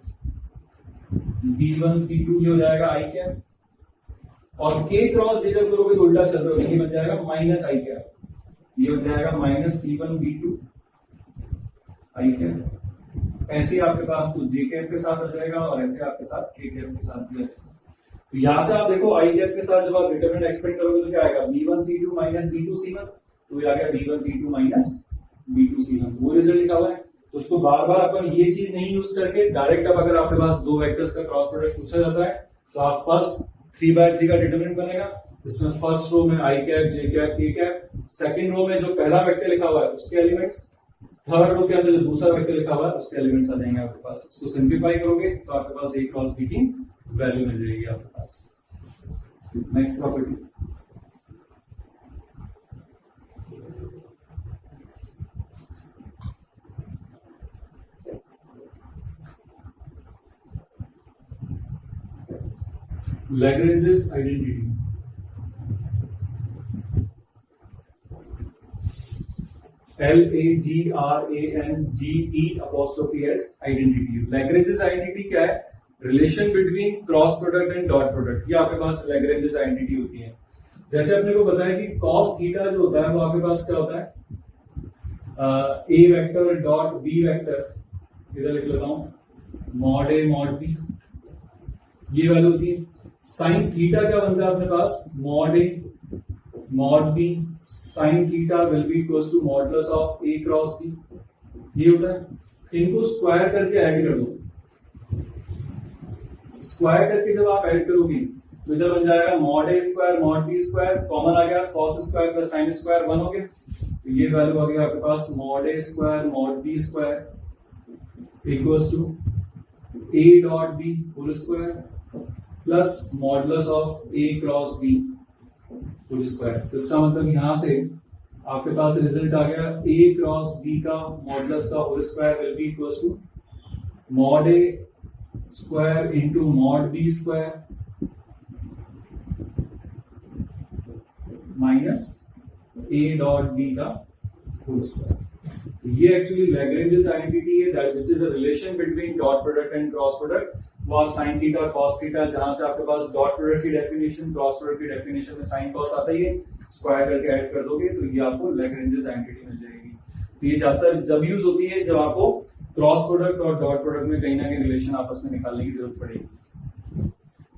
B1 C2 ये हो जाएगा आई कैप, और के क्रॉस जे जब करोगे तो उल्टा चल रहा है, ये बन जाएगा माइनस आई कैप, ये हो जाएगा माइनस C1V2 आई कैप। ऐसे आपके पास तो जे कैप के साथ आ जाएगा और ऐसे आपके साथ के कैप के साथ भी आ जाएगा। तो यहां से आप देखो आई कैप के साथ जब आप डिटरमिनेंट एक्सपेक्ट करोगे तो क्या आएगा, B1 C2 minus B2 C1, तो ये आ गया B1 C2 minus B2 C1, वो रिजल्ट लिखा हुआ है। तो उसको बार बार अपन ये चीज नहीं यूज करके डायरेक्ट, अब अगर आपके पास दो वेक्टर्स का क्रॉस प्रोडक्ट पूछा जाता है तो आप फर्स्ट 3/3 का डिटरमिनेंट बनेगा, इसमें फर्स्ट रो में आई cap J cap K cap, second row में जो पहला वेक्टर लिखा हुआ है उसके एलिमेंट्स, थर्ड रो के अंदर जो दूसरा वेक्टर लिखा हुआ है उसके एलिमेंट्स आ जाएंगे आपके पास। इसको सिंप्लीफाई करोगे तो आपके पास ए क्रॉस बी की वैल्यू मिल जाएगी आपके पास। Next property, Lagrange's identity। LAGRANGES identity. Lagrange's identity क्या है, relation between cross product and dot product, ये आपके पास Lagrange's आइडेंटिटी होती है। जैसे अपने को बताया कि cos थीटा जो होता है वो आपके पास क्या होता है, A vector dot B vector, इधर लिख लेता हूं मॉड ए मॉड बी, ये वैल्यू होती है। साइन थीटा क्या बनता है अपने पास, mod A mod B sine theta will be equals to modulus of A cross B, ये होता है। इनको स्क्वायर करके ऐड कर दो, स्क्वायर करके जब आप ऐड करोगे तो इधर बन जाएगा mod A square mod B square, common आ गया cos square plus sine square 1 हो गया, तो ये वैल्यू आ गया आपके पास mod A square mod B square equals to A dot B whole square plus modulus of A cross B whole square. तो इसका मतलब यहां से आपके पास रिजल्ट आ गया ए क्रॉस बी का मॉडुलस का whole square will be equals to mod A square into mod B square minus A dot B का होल स्क्वायर। ये एक्चुअली Lagrange's आइडेंटिटी है, that which is a relation between dot product and cross product. वो आप sine theta cos theta, जहां से आपके पास dot product की डेफिनेशन क्रॉस प्रोडक्ट की डेफिनेशन में साइन कॉस आता ही है, स्क्वायर करके ऐड कर दोगे तो ये आपको Lagrange's आइडेंटिटी मिल जाएगी। तो ये ज्यादातर जब यूज होती है जब आपको क्रॉस प्रोडक्ट और डॉट प्रोडक्ट में कहीं ना कहीं रिलेशन आपस में निकालने की जरूरत पड़ेगी।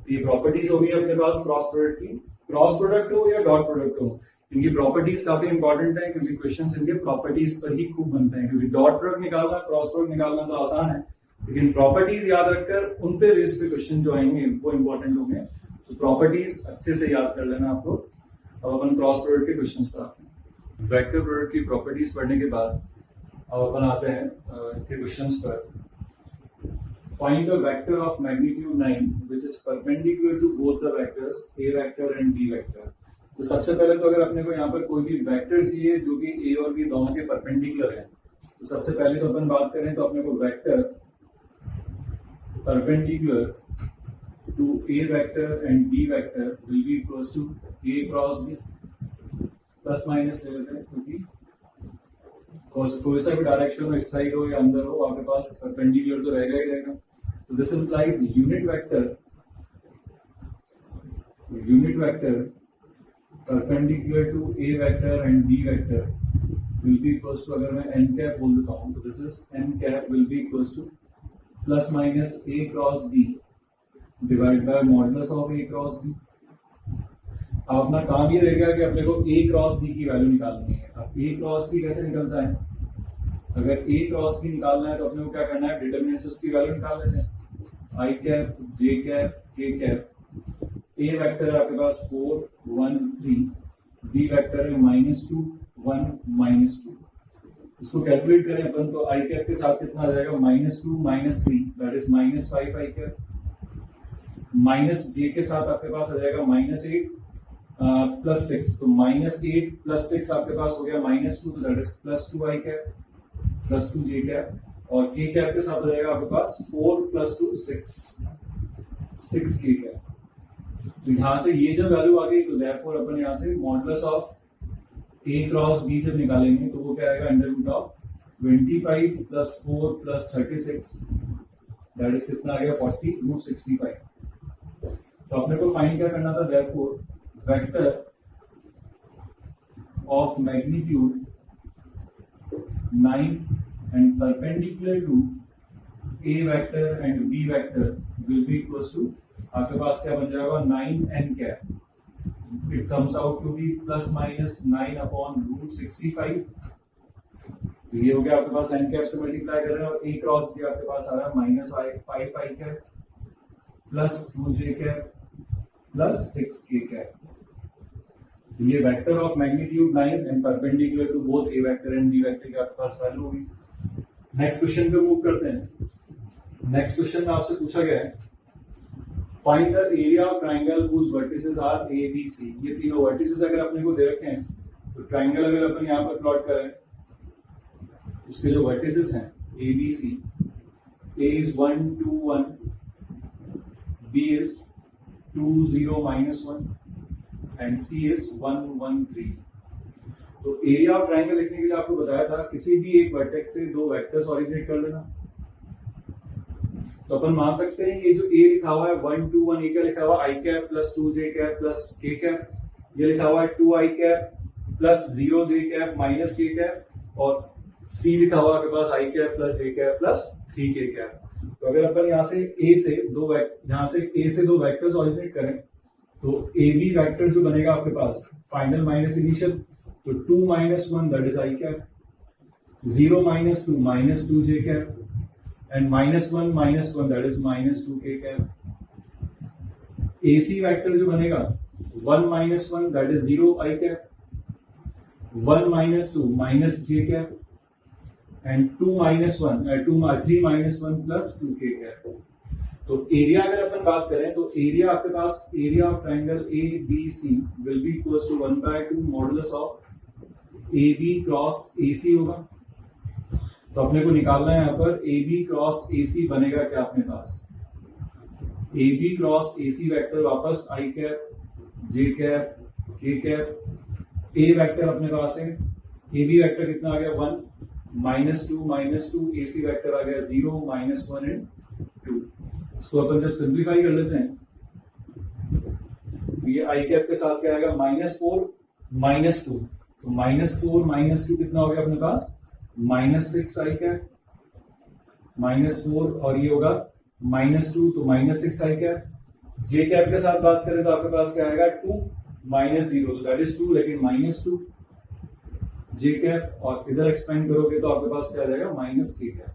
ये प्रॉपर्टीज होगी अपने पास क्रॉस प्रोडक्ट की, क्रॉस प्रोडक्ट हो या डॉट प्रोडक्ट हो, इनकी प्रॉपर्टीज काफी इंपॉर्टेंट है क्योंकि क्वेश्चंस इनके प्रॉपर्टीज पर ही खूब बनते हैं। क्योंकि डॉट प्रोडक्ट निकालना क्रॉस प्रोडक्ट निकालना तो आसान है, लेकिन प्रॉपर्टीज याद रखकर उन पे बेस पे क्वेश्चन जो आएंगे वो इंपॉर्टेंट होंगे। तो प्रॉपर्टीज अच्छे से याद कर लेना आपको। अब अपन क्रॉस प्रोडक्ट के क्वेश्चन पर आते हैं। वेक्टर प्रोडक्ट की प्रॉपर्टीज पढ़ने के बाद अब अपन आते हैं इनके क्वेश्चन पर। Find the vector of magnitude 9 which is perpendicular to both the vectors A vector and B vector। तो सबसे पहले तो अगर अपने को यहाँ पर कोई भी वेक्टर चाहिए जो कि A और B दोनों के परपेंडिकुलर है, तो सबसे पहले तो अपन बात करें तो अपने को vector perpendicular to A vector and B vector will be equals to A cross B, plus minus ले लेते हैं क्योंकि कोई सा भी डायरेक्शन हो, इस साइड हो या अंदर हो, आपके पास परपेंडिकुलर तो रहेगा ही रहेगा। तो this implies unit vector perpendicular to A vector and B vector will be equals to, अगर मैं n कैप बोल देता हूं तो this is n cap will be equals to plus minus A cross B divided by modulus of A cross B। अब अपना काम ये रहेगा कि अपने को A cross B की वैल्यू निकालनी है। अब A cross B कैसे निकलता है, अगर A cross B निकालना है तो अपने को क्या करना है, डिटरमिनेंट्स उसकी वैल्यू निकाल लेते हैं। I cap J cap K cap. A vector आपके पास 4 1 3 बी वेक्टर है -2 1 -2। इसको कैलकुलेट करें अपन तो आई कैप के साथ कितना आ जाएगा -2 -3 that is -5 I cap, minus J के साथ आपके पास आ जाएगा -8 +6 तो -8 +6 आपके पास हो गया -2 तो that is +2 i cap +2 J cap और के कैप के साथ आ जाएगा आपके पास 4 + 2 6 के कैप। तो यहां से ये जब वैल्यू आ गई तो देयरफॉर अपन यहां से modulus of A cross B जब निकालेंगे तो वो क्या आएगा √25 + 4 + 36 दैट इज कितना आ गया 40√65। तो अपने को फाइंड क्या करना था, therefore vector of magnitude 9 and perpendicular to A vector and B vector will be equals to आपके पास क्या बन जाएगा 9n cap, it comes out to be ±9/√65। तो ये हो गया आपके पास n कैप से मल्टीप्लाई कर रहे हैं और a क्रॉस भी आपके पास आ रहा है -5 आई cap +2 J cap +6 k cap. ये vector of magnitude 9 and perpendicular to both A vector and B vector की आपके पास वैल्यू होगी। नेक्स्ट क्वेश्चन पे मूव करते हैं। नेक्स्ट क्वेश्चन में आपसे पूछा गया है find the area of triangle whose vertices are A B C. ये तीनों वर्टिसेस अगर अपने को दे रखे हैं तो ट्राइंगल अगर अपन यहां पर प्लॉट करें उसके जो वर्टिसेस हैं A B C, A is 1 2 1, B is 2 0 -1 and C is 1 1 3। तो एरिया ऑफ ट्राइंगल लिखने के लिए आपको बताया था किसी भी एक वर्टेक्स से दो वेक्टर्स ऑरिजिनेट कर लेना। तो अपन मान सकते हैं ये जो ए लिखा हुआ है 1 2 1, ए क्या लिखा हुआ i cap +2 J cap +k cap, ये लिखा हुआ है 2 i cap +0 J cap -k cap और सी लिखा हुआ आपके पास i cap +j cap +3k cap. तो अगर अपन यहाँ से ए से दो वेक्टर्स ऑरिजिनेट करें तो ए बी वेक्टर जो बनेगा आपके पास फाइनल माइनस इनिशियल, तो 2 -1 that is i cap, 0 -2 -2 J cap and -1 -1 that is -2k cap. AC vector जो बनेगा 1 -1 that is 0 i cap, 1 -2 -j cap and 3 -1 +2k cap. तो एरिया अगर अपन बात करें तो एरिया आपके पास area of triangle A B C will be equals to 1/2 modulus of A B cross A C होगा। तो अपने को निकालना है यहाँ पर ए बी क्रॉस ए सी बनेगा क्या अपने पास, A B cross A C vector वापस i cap J cap K cap. A vector अपने पास है, ए बी वैक्टर कितना आ गया 1 -2 ए सी वैक्टर आ गया 0 -1 एंड 2। इसको अपन जब सिंप्लीफाई कर लेते हैं तो ये आई कैप के साथ क्या आएगा -4 -2, तो -4 -2 कितना हो गया अपने पास -6 आई कैप -4 और ये होगा -2 तो -6 आई कैप। जे कैप के साथ बात करें तो आपके पास क्या आएगा 2 -0 तो दैट इज 2 लेकिन -2 जे कैप और इधर एक्सपेंड करोगे तो आपके पास क्या आ जाएगा -k कैप।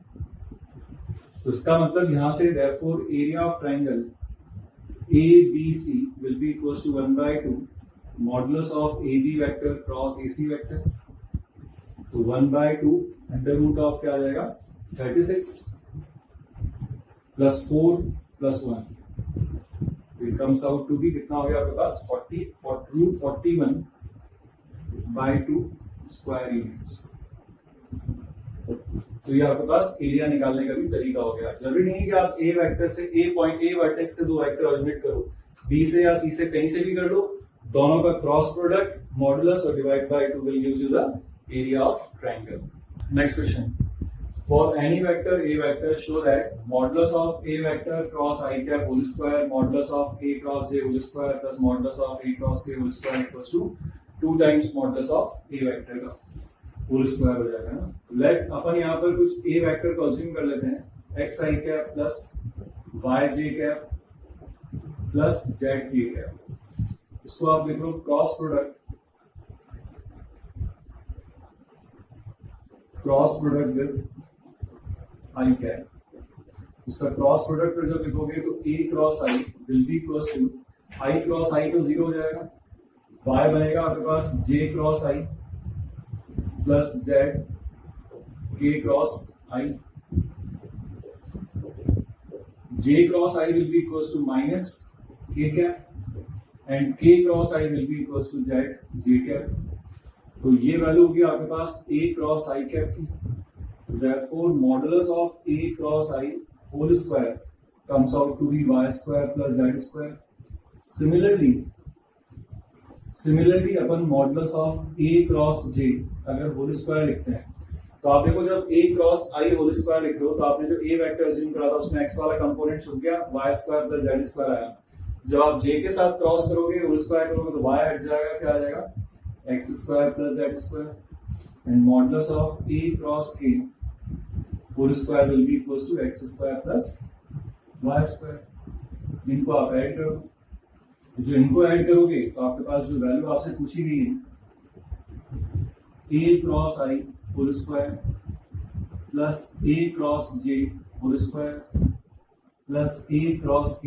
तो इसका मतलब यहां से therefore area of triangle A B C will be equals to 1/2 modulus of A B vector cross A C vector. तो 1/2 √ऑफ क्या आ जाएगा 36 + 4 + 1, it comes out to be कितना हो गया आपके पास 41/2 स्क्वायर यूनिट्स। तो ये आपके पास एरिया निकालने का भी तरीका हो गया। जरूरी नहीं कि आप ए वेक्टर से ए वर्टेक्स से दो वेक्टर ऑरिजिनेट करो, बी से या सी से कहीं से भी कर लो, दोनों का क्रॉस प्रोडक्ट मॉडुलस और divide by 2 will gives you the area of triangle. Next question, for any vector A vector show that modulus of A vector cross i cap whole square modulus of A cross J whole square plus modulus of A cross K whole square equals to 2 times modulus of A vector का whole square हो जाएगा ना। Late अपन यहाँ पर कुछ ए vector को assume कर लेते हैं X i cap plus Y J cap plus Z K cap. इसको आप लिख लो cross product with i cap. इसका क्रॉस प्रोडक्ट पर जब लिखोगे तो A cross i will be equals to i cross i तो 0 हो जाएगा y बनेगा आपके पास j cross i plus z k cross i. j cross i will be equals to minus k cap and k cross i will be equals to z j cap. तो ये value होगी आपके पास a cross i cap की. Therefore, modulus of a cross I whole square comes out to be y square plus z square. Similarly, upon modulus of a cross j अगर whole square लिखते हैं तो आप देखो जब a cross I whole square लिख रहे हो तो आपने जो a वेक्टर अज्यूम करा था उसमें x वाला कंपोनेंट छूट गया, y square plus z square आया. जब आप j के साथ क्रॉस करोगे whole square करोगे तो y हट जाएगा, क्या आ जाएगा x square plus z square and modulus of a cross k whole square will be equals to x square plus y square. इनको आप ऐड करो, जो इनको ऐड करोगे तो आपके पास जो वैल्यू आपसे पूछी गई है a cross i whole square plus a cross j whole square plus a cross k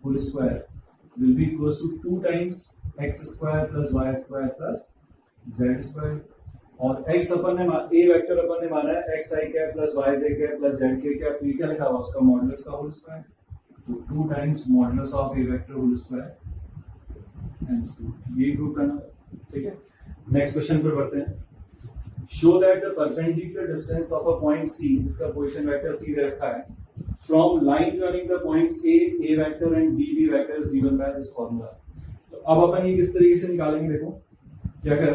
whole square will be equals to 2 times x square plus y square plus z square. और x अपन ने a vector अपन ने माना है x i cap plus y j cap plus z k cap. ये क्या लिखा हुआ उसका मॉडुलस का होल स्क्वायर, तो 2 times modulus of a vector whole square. ये प्रूव करना, ठीक है. नेक्स्ट क्वेश्चन पर बढ़ते हैं. Show that the perpendicular distance of a point c, इसका पोजीशन वेक्टर c दे रखा है, from line joining the points a vector and b vector is given by this formula. तो अब अपन ये किस तरीके से निकालेंगे. देखो कि अगर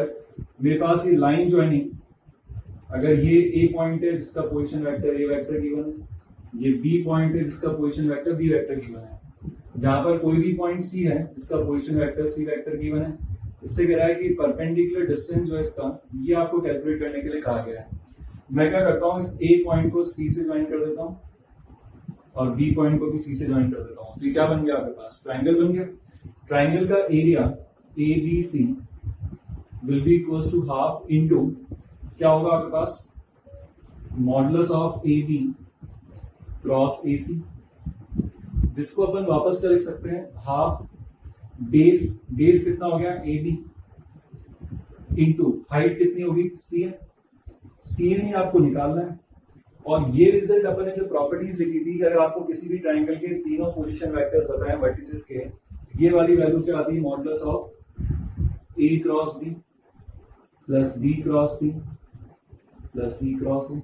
मेरे पास ये लाइन ज्वाइनिंग, अगर ये a पॉइंट है जिसका position vector a vector given है, ये b पॉइंट है जिसका position vector b vector given है, जहां पर कोई भी पॉइंट c है जिसका position vector c vector given है, इससे कह रहा है कि परपेंडिकुलर डिस्टेंस जो है इसका, ये आपको कैलकुलेट करने के लिए कहा गया है. मैं क्या करता हूं, इस a पॉइंट को c से ज्वाइन कर देता हूं और b पॉइंट को भी c से ज्वाइन कर देता हूं. तो ये क्या बन गया आपके पास, ट्राइंगल बन गया. ट्राइंगल का area ABC will be equals to half into क्या होगा आपके पास, modulus of AB cross AC, जिसको अपन वापस कर लिख सकते हैं हाफ बेस कितना हो गया AB इंटू हाइट कितनी होगी CN ही आपको निकालना है. और ये रिजल्ट अपन ने जो प्रॉपर्टीज लिखी थी, अगर आपको किसी भी ट्राइंगल के तीनों पोजीशन वेक्टर्स बताएं वर्टिसेस के, ये वाली वैल्यू क्या आती है, modulus of A cross B plus B cross C plus C cross A.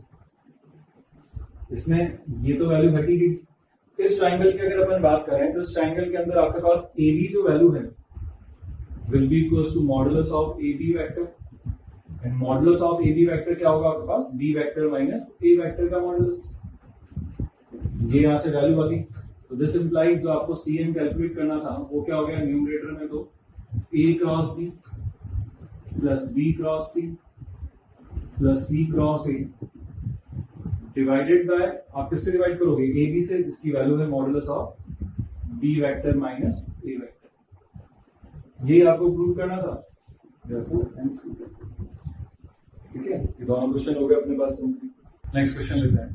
इसमें ये तो वैल्यू हटी गई. इस ट्राइंगल की अगर अपन बात करें तो इस ट्राइंगल के अंदर आपके पास AB जो वैल्यू है will be equals to modulus of AB vector and modulus of AB vector क्या होगा आपके पास, B vector minus A vector का मॉडुलस. ये यहां से वैल्यू आ गई. तो दिस इंप्लाइज जो आपको CN कैलकुलेट करना था वो क्या हो गया न्यूमरेटर में, तो A cross B plus B cross C plus C cross A divided by, आप किससे डिवाइड करोगे, AB से, जिसकी वैल्यू है modulus of B vector minus A vector. ये आपको प्रूव करना था. ठीक है, ये दोनों क्वेश्चन हो गए अपने पास. नेक्स्ट क्वेश्चन लेते हैं.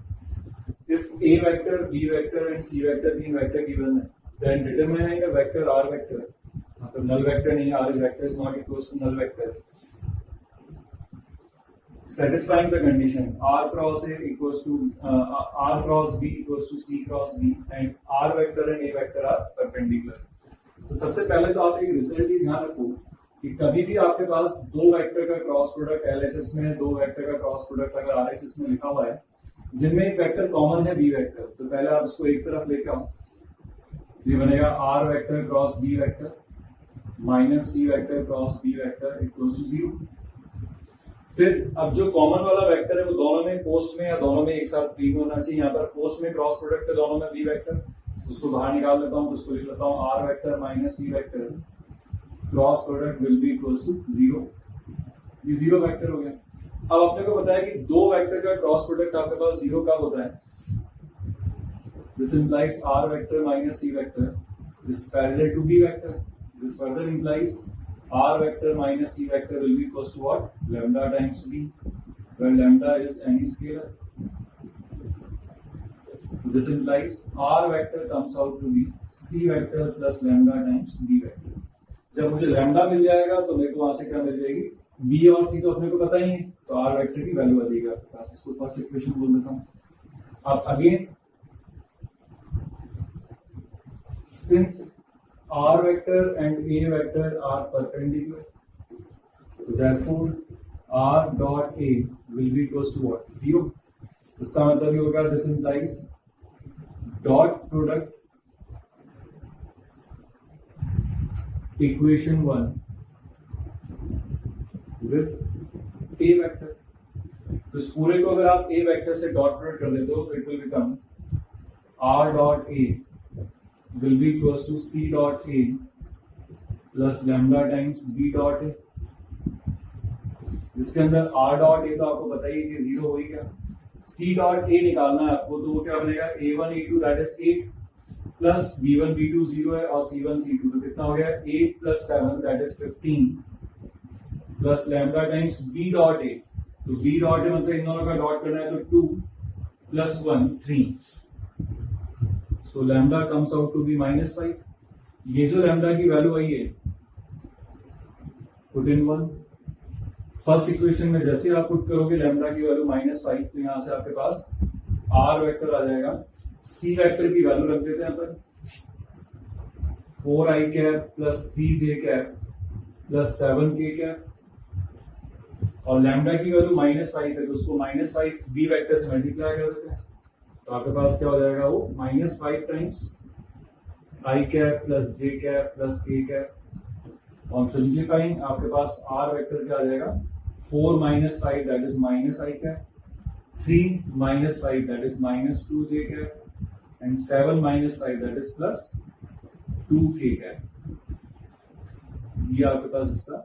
If A vector B vector and C vector तीन वेक्टर गिवन है, then determine the vector R vector, मतलब नल वेक्टर नहीं है, R is vector is not equals to null vector, satisfying the condition R cross A equals to R cross B equals to C cross B and R vector and A vector are perpendicular. तो सबसे पहले तो आप एक result ही ध्यान रखो कि कभी भी आपके पास दो वेक्टर का क्रॉस प्रोडक्ट LHS में, दो वेक्टर का क्रॉस प्रोडक्ट अगर RHS में लिखा हुआ है, जिनमें एक वेक्टर कॉमन है B वेक्टर, तो पहले आप इसको एक तरफ लेके आओ. ये बनेगा R vector cross B vector minus C vector cross B vector equals to 0. फिर अब जो कॉमन वाला वेक्टर है वो दोनों में पोस्ट में या दोनों में एक साथ प्री होना चाहिए. यहाँ पर पोस्ट में क्रॉस प्रोडक्ट है दोनों में B वेक्टर, उसको बाहर निकाल लेता हूँ, उसको लिख लेता हूँ R vector minus C vector cross product will be equals to 0. ये 0 वेक्टर हो गया. अब आपने को बताया कि दो वेक्टर का क्रॉस प्रोडक्ट आपके पास 0 कब होता है. This implies R vector minus C vector is parallel to B vector. This further implies R vector minus C vector will be equals to what? Lambda times B, where lambda is any scalar. This implies R vector comes out to be C vector plus lambda times B vector. जब मुझे lambda मिल जाएगा तो मेरे को वहां से क्या मिल जाएगी, बी और सी तो अपने को पता ही है, तो आर वेक्टर की वैल्यू आ जाएगी आपके पास। इसको फर्स्ट इक्वेशन बोल देता हूं। अब again since R vector and A vector are perpendicular, therefore r dot a will be equals to what, 0। उसका मतलब ये होगा this implies dot product equation 1 with a vector। तो इस पूरे को अगर आप a वेक्टर से डॉट प्रोडक्ट कर देते हो तो it will become r dot a will be equals to c dot a plus lambda times b dot a, जिसके अंदर r डॉट ए तो आपको बताइए कि 0 हो ही गया। c डॉट ए निकालना है आपको, तो वो क्या बनेगा, a1 a2 that is 8 plus b1 b2 0 है और c1 c2, तो कितना हो गया 8 plus 7 that is 15 plus lambda times b dot A, तो b डॉट ए मतलब इन दोनों का डॉट करना है तो 2 plus 1 3, so lambda comes out to be -5। ये जो लैम्डा की वैल्यू आई है पुट इन 1। फर्स्ट इक्वेशन में जैसे आप पुट करोगे लैम्डा की वैल्यू -5, तो यहां से आपके पास आर वेक्टर आ जाएगा। सी वेक्टर की वैल्यू रख देते हैं अपन 4i cap plus 3j cap plus 7k cap, और लैम्डा की वैल्यू -5 है तो उसको -5 बी वेक्टर से मल्टीप्लाई कर देते हैं, तो आपके पास क्या हो जाएगा वो -5 times i cap plus j cap plus k cap, और सिंप्लीफाइंग आपके पास आर वेक्टर क्या आ जाएगा 4 - 5 that is -i cap, 3 - 5 that is -2j cap and 7 - 5 that is plus 2k cap. ये आपके पास इसका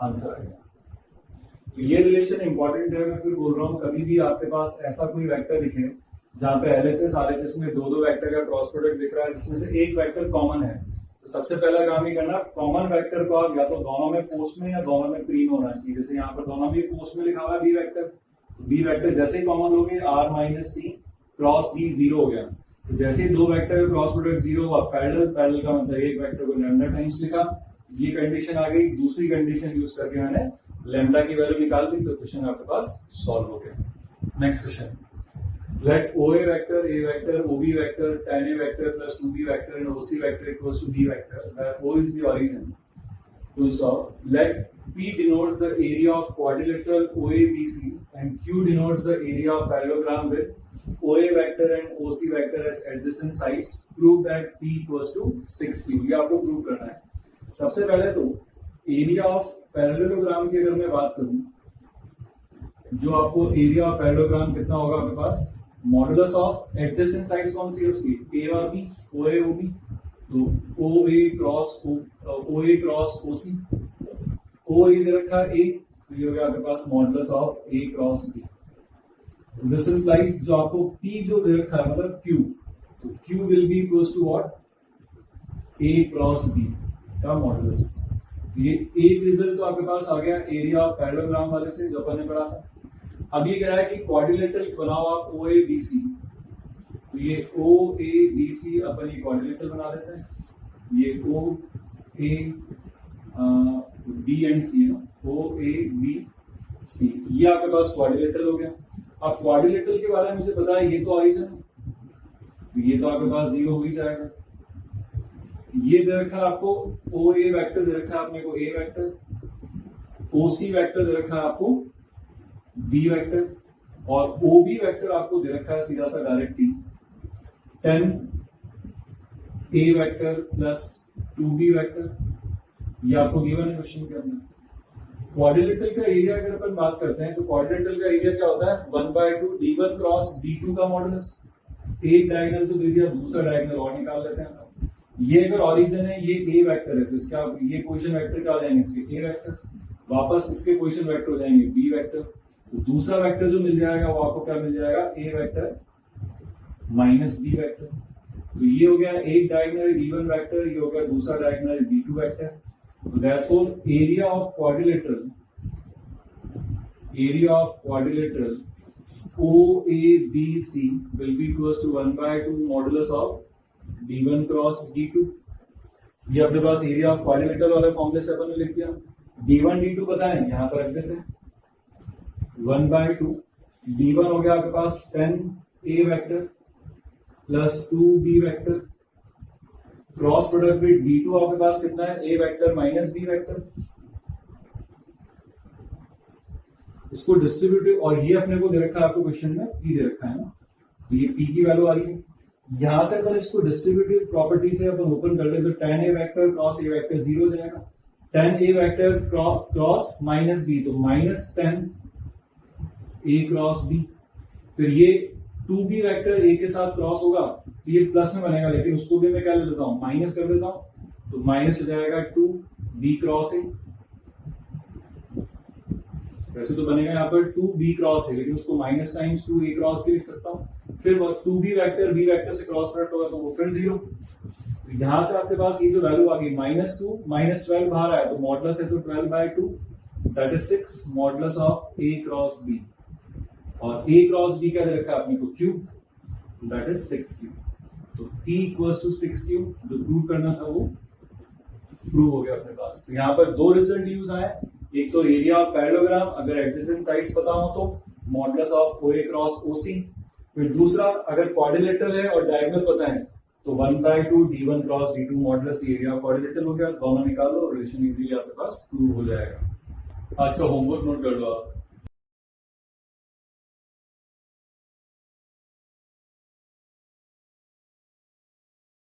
आंसर आएगा। तो ये रिलेशन इंपॉर्टेंट है। मैं फिर बोल रहा हूँ, कभी भी आपके पास ऐसा कोई वेक्टर दिखे जहां पे LHS RHS में दो वेक्टर का क्रॉस प्रोडक्ट दिख रहा है जिसमें से एक वेक्टर कॉमन है, तो सबसे पहला काम ही करना, कॉमन वेक्टर को आप या तो दोनों में पोस्ट में या दोनों में प्री में होना चाहिए। जैसे यहाँ पर दोनों में पोस्ट में लिखा हुआ है बी वेक्टर, तो बी वेक्टर जैसे ही कॉमन हो गए r - c क्रॉस b 0 हो गया, तो जैसे ही दो वेक्टर का क्रॉस प्रोडक्ट 0 हुआ, पैरेलल का मतलब एक वेक्टर को लैम्डा टाइम्स लिखा, ये कंडीशन आ गई। दूसरी कंडीशन यूज करके मैंने लैम्डा की वैल्यू निकाल दी, तो क्वेश्चन आपके पास सॉल्व हो गया। Next question, let OA vector, A vector, OB vector, tan A vector plus 2B vector and OC vector equals to B vector, where O is the origin. To solve, let P denotes the area of quadrilateral OABC and Q denotes the area of parallelogram with OA vector and OC vector as adjacent sides. Prove that P equals to 6Q. ये आपको prove करना है। सबसे पहले तो area of parallelogram की अगर मैं बात करूं, जो आपको एरिया ऑफ पैरेललोग्राम कितना होगा आपके पास, मॉडुलस ऑफ एडजेसेंट साइड्स कौन सी है उसकी, ए और बी, ओ ए ओ बी, तो ओ ए क्रॉस ओ सी, ओ ए दे रखा है ए, तो ये हो गया आपके पास modulus of A cross B. This implies जो आपको पी जो दे रखा है मतलब क्यू, तो Q will be equals to what, A cross B का मॉडुलस। ये एक रिजल्ट तो आपके पास आ गया एरिया ऑफ पैरेललोग्राम वाले से जो अपन ने पढ़ा था। अब ये कह रहा है कि क्वाड्रिलेटरल बनाओ आप ओ ए बी सी, तो ये ओ ए बी सी अपन ये क्वाड्रिलेटरल बना देते हैं, ये ओ ए बी एंड सी है, ओ ए बी सी, ये आपके पास क्वाड्रिलेटरल हो गया। अब क्वाड्रिलेटरल के बारे में मुझे पता है ये तो ऑरिजिन है, तो ये तो आपके पास 0 हो ही जाएगा। ये दे रखा है आपको ओ ए वैक्टर दे रखा है अपने को ए वेक्टर, ओ सी वैक्टर दे रखा है आपको बी वेक्टर, और ओ बी वेक्टर आपको दे रखा है सीधा सा डायरेक्ट 10 ए वेक्टर प्लस 2b वेक्टर, ये आपको गिवन है क्वेश्चन के अंदर। क्वाड्रिलेटरल का एरिया अगर अपन बात करते हैं तो क्वाड्रिलेटरल का एरिया क्या होता है, 1/2 d1 क्रॉस d2 का मॉडुलस। एक डायगोनल तो दे दिया, दूसरा डायगोनल और निकाल लेते हैं। ये अगर ऑरिजिन है, ये ए वेक्टर है, तो इसका ये पोजीशन वेक्टर क्या हो जाएंगे इसके, ए वेक्टर, वापस इसके पोजीशन वेक्टर हो जाएंगे बी वेक्टर, तो दूसरा वेक्टर जो मिल जाएगा वो आपको क्या मिल जाएगा, A vector minus B vector. तो ये हो गया एक डायगोनल d1 वेक्टर, ये हो गया दूसरा डायगोनल d2 वेक्टर। तो therefore area of quadrilateral OABC will be equals to 1/2 modulus of d1 cross d2। ये अपने पास एरिया ऑफ क्वाड्रिलेटरल वाला फॉर्मूले से अपन ने लिख दिया। d1 d2 पता है, यहां पर रख देते हैं 1/2 d1 हो गया आपके पास 10a vector plus 2b vector, cross product with d2 आपके पास कितना है, a vector minus b vector. इसको डिस्ट्रीब्यूटिव, और ये अपने को दे रखा है आपको क्वेश्चन में p दे रखा है ना, तो ये p की वैल्यू आ रही है। यहां से अपन इसको डिस्ट्रीब्यूटिव प्रॉपर्टी से अपन ओपन कर ले तो 10a vector cross a vector 0 हो जाएगा, 10a vector cross minus b तो माइनस 10a क्रॉस b। फिर ये 2b वेक्टर a के साथ क्रॉस होगा तो ये प्लस में बनेगा, लेकिन उसको भी मैं क्या ले लेता हूं, माइनस कर देता हूं, तो माइनस हो जाएगा 2b क्रॉस a। वैसे तो बनेगा यहाँ पर 2b क्रॉस है, लेकिन उसको माइनस टाइम्स 2a क्रॉस भी लिख सकता हूँ। फिर 2b वेक्टर b वेक्टर से क्रॉस प्रोडक्ट होगा तो वो फिर 0। तो यहां से आपके पास ये जो वैल्यू आ गई -2 -12 बाहर आया तो मॉडुलस है तो 12/2 that is 6 modulus of a cross b, और a क्रॉस b क्या दे रखा है अपने को, क्यूब, दैट इज 6 क्यूब। तो p इक्वल्स टू 6 क्यूब, जो प्रूव करना था वो प्रूव हो गया अपने पास। तो यहाँ पर दो रिजल्ट यूज आए, एक तो एरिया ऑफ पैरेललोग्राम अगर एडजेसेंट साइड्स पता हो तो modulus of OA cross OC, फिर दूसरा अगर क्वाड्रिलेटरल है और डायगोनल पता है तो 1/2 d1 cross d2 modulus area quadrilateral हो गया। दोनों निकाल लो, रिलेशन इजीली आपके पास प्रूव हो जाएगा। आज का होमवर्क नोट कर लो आप।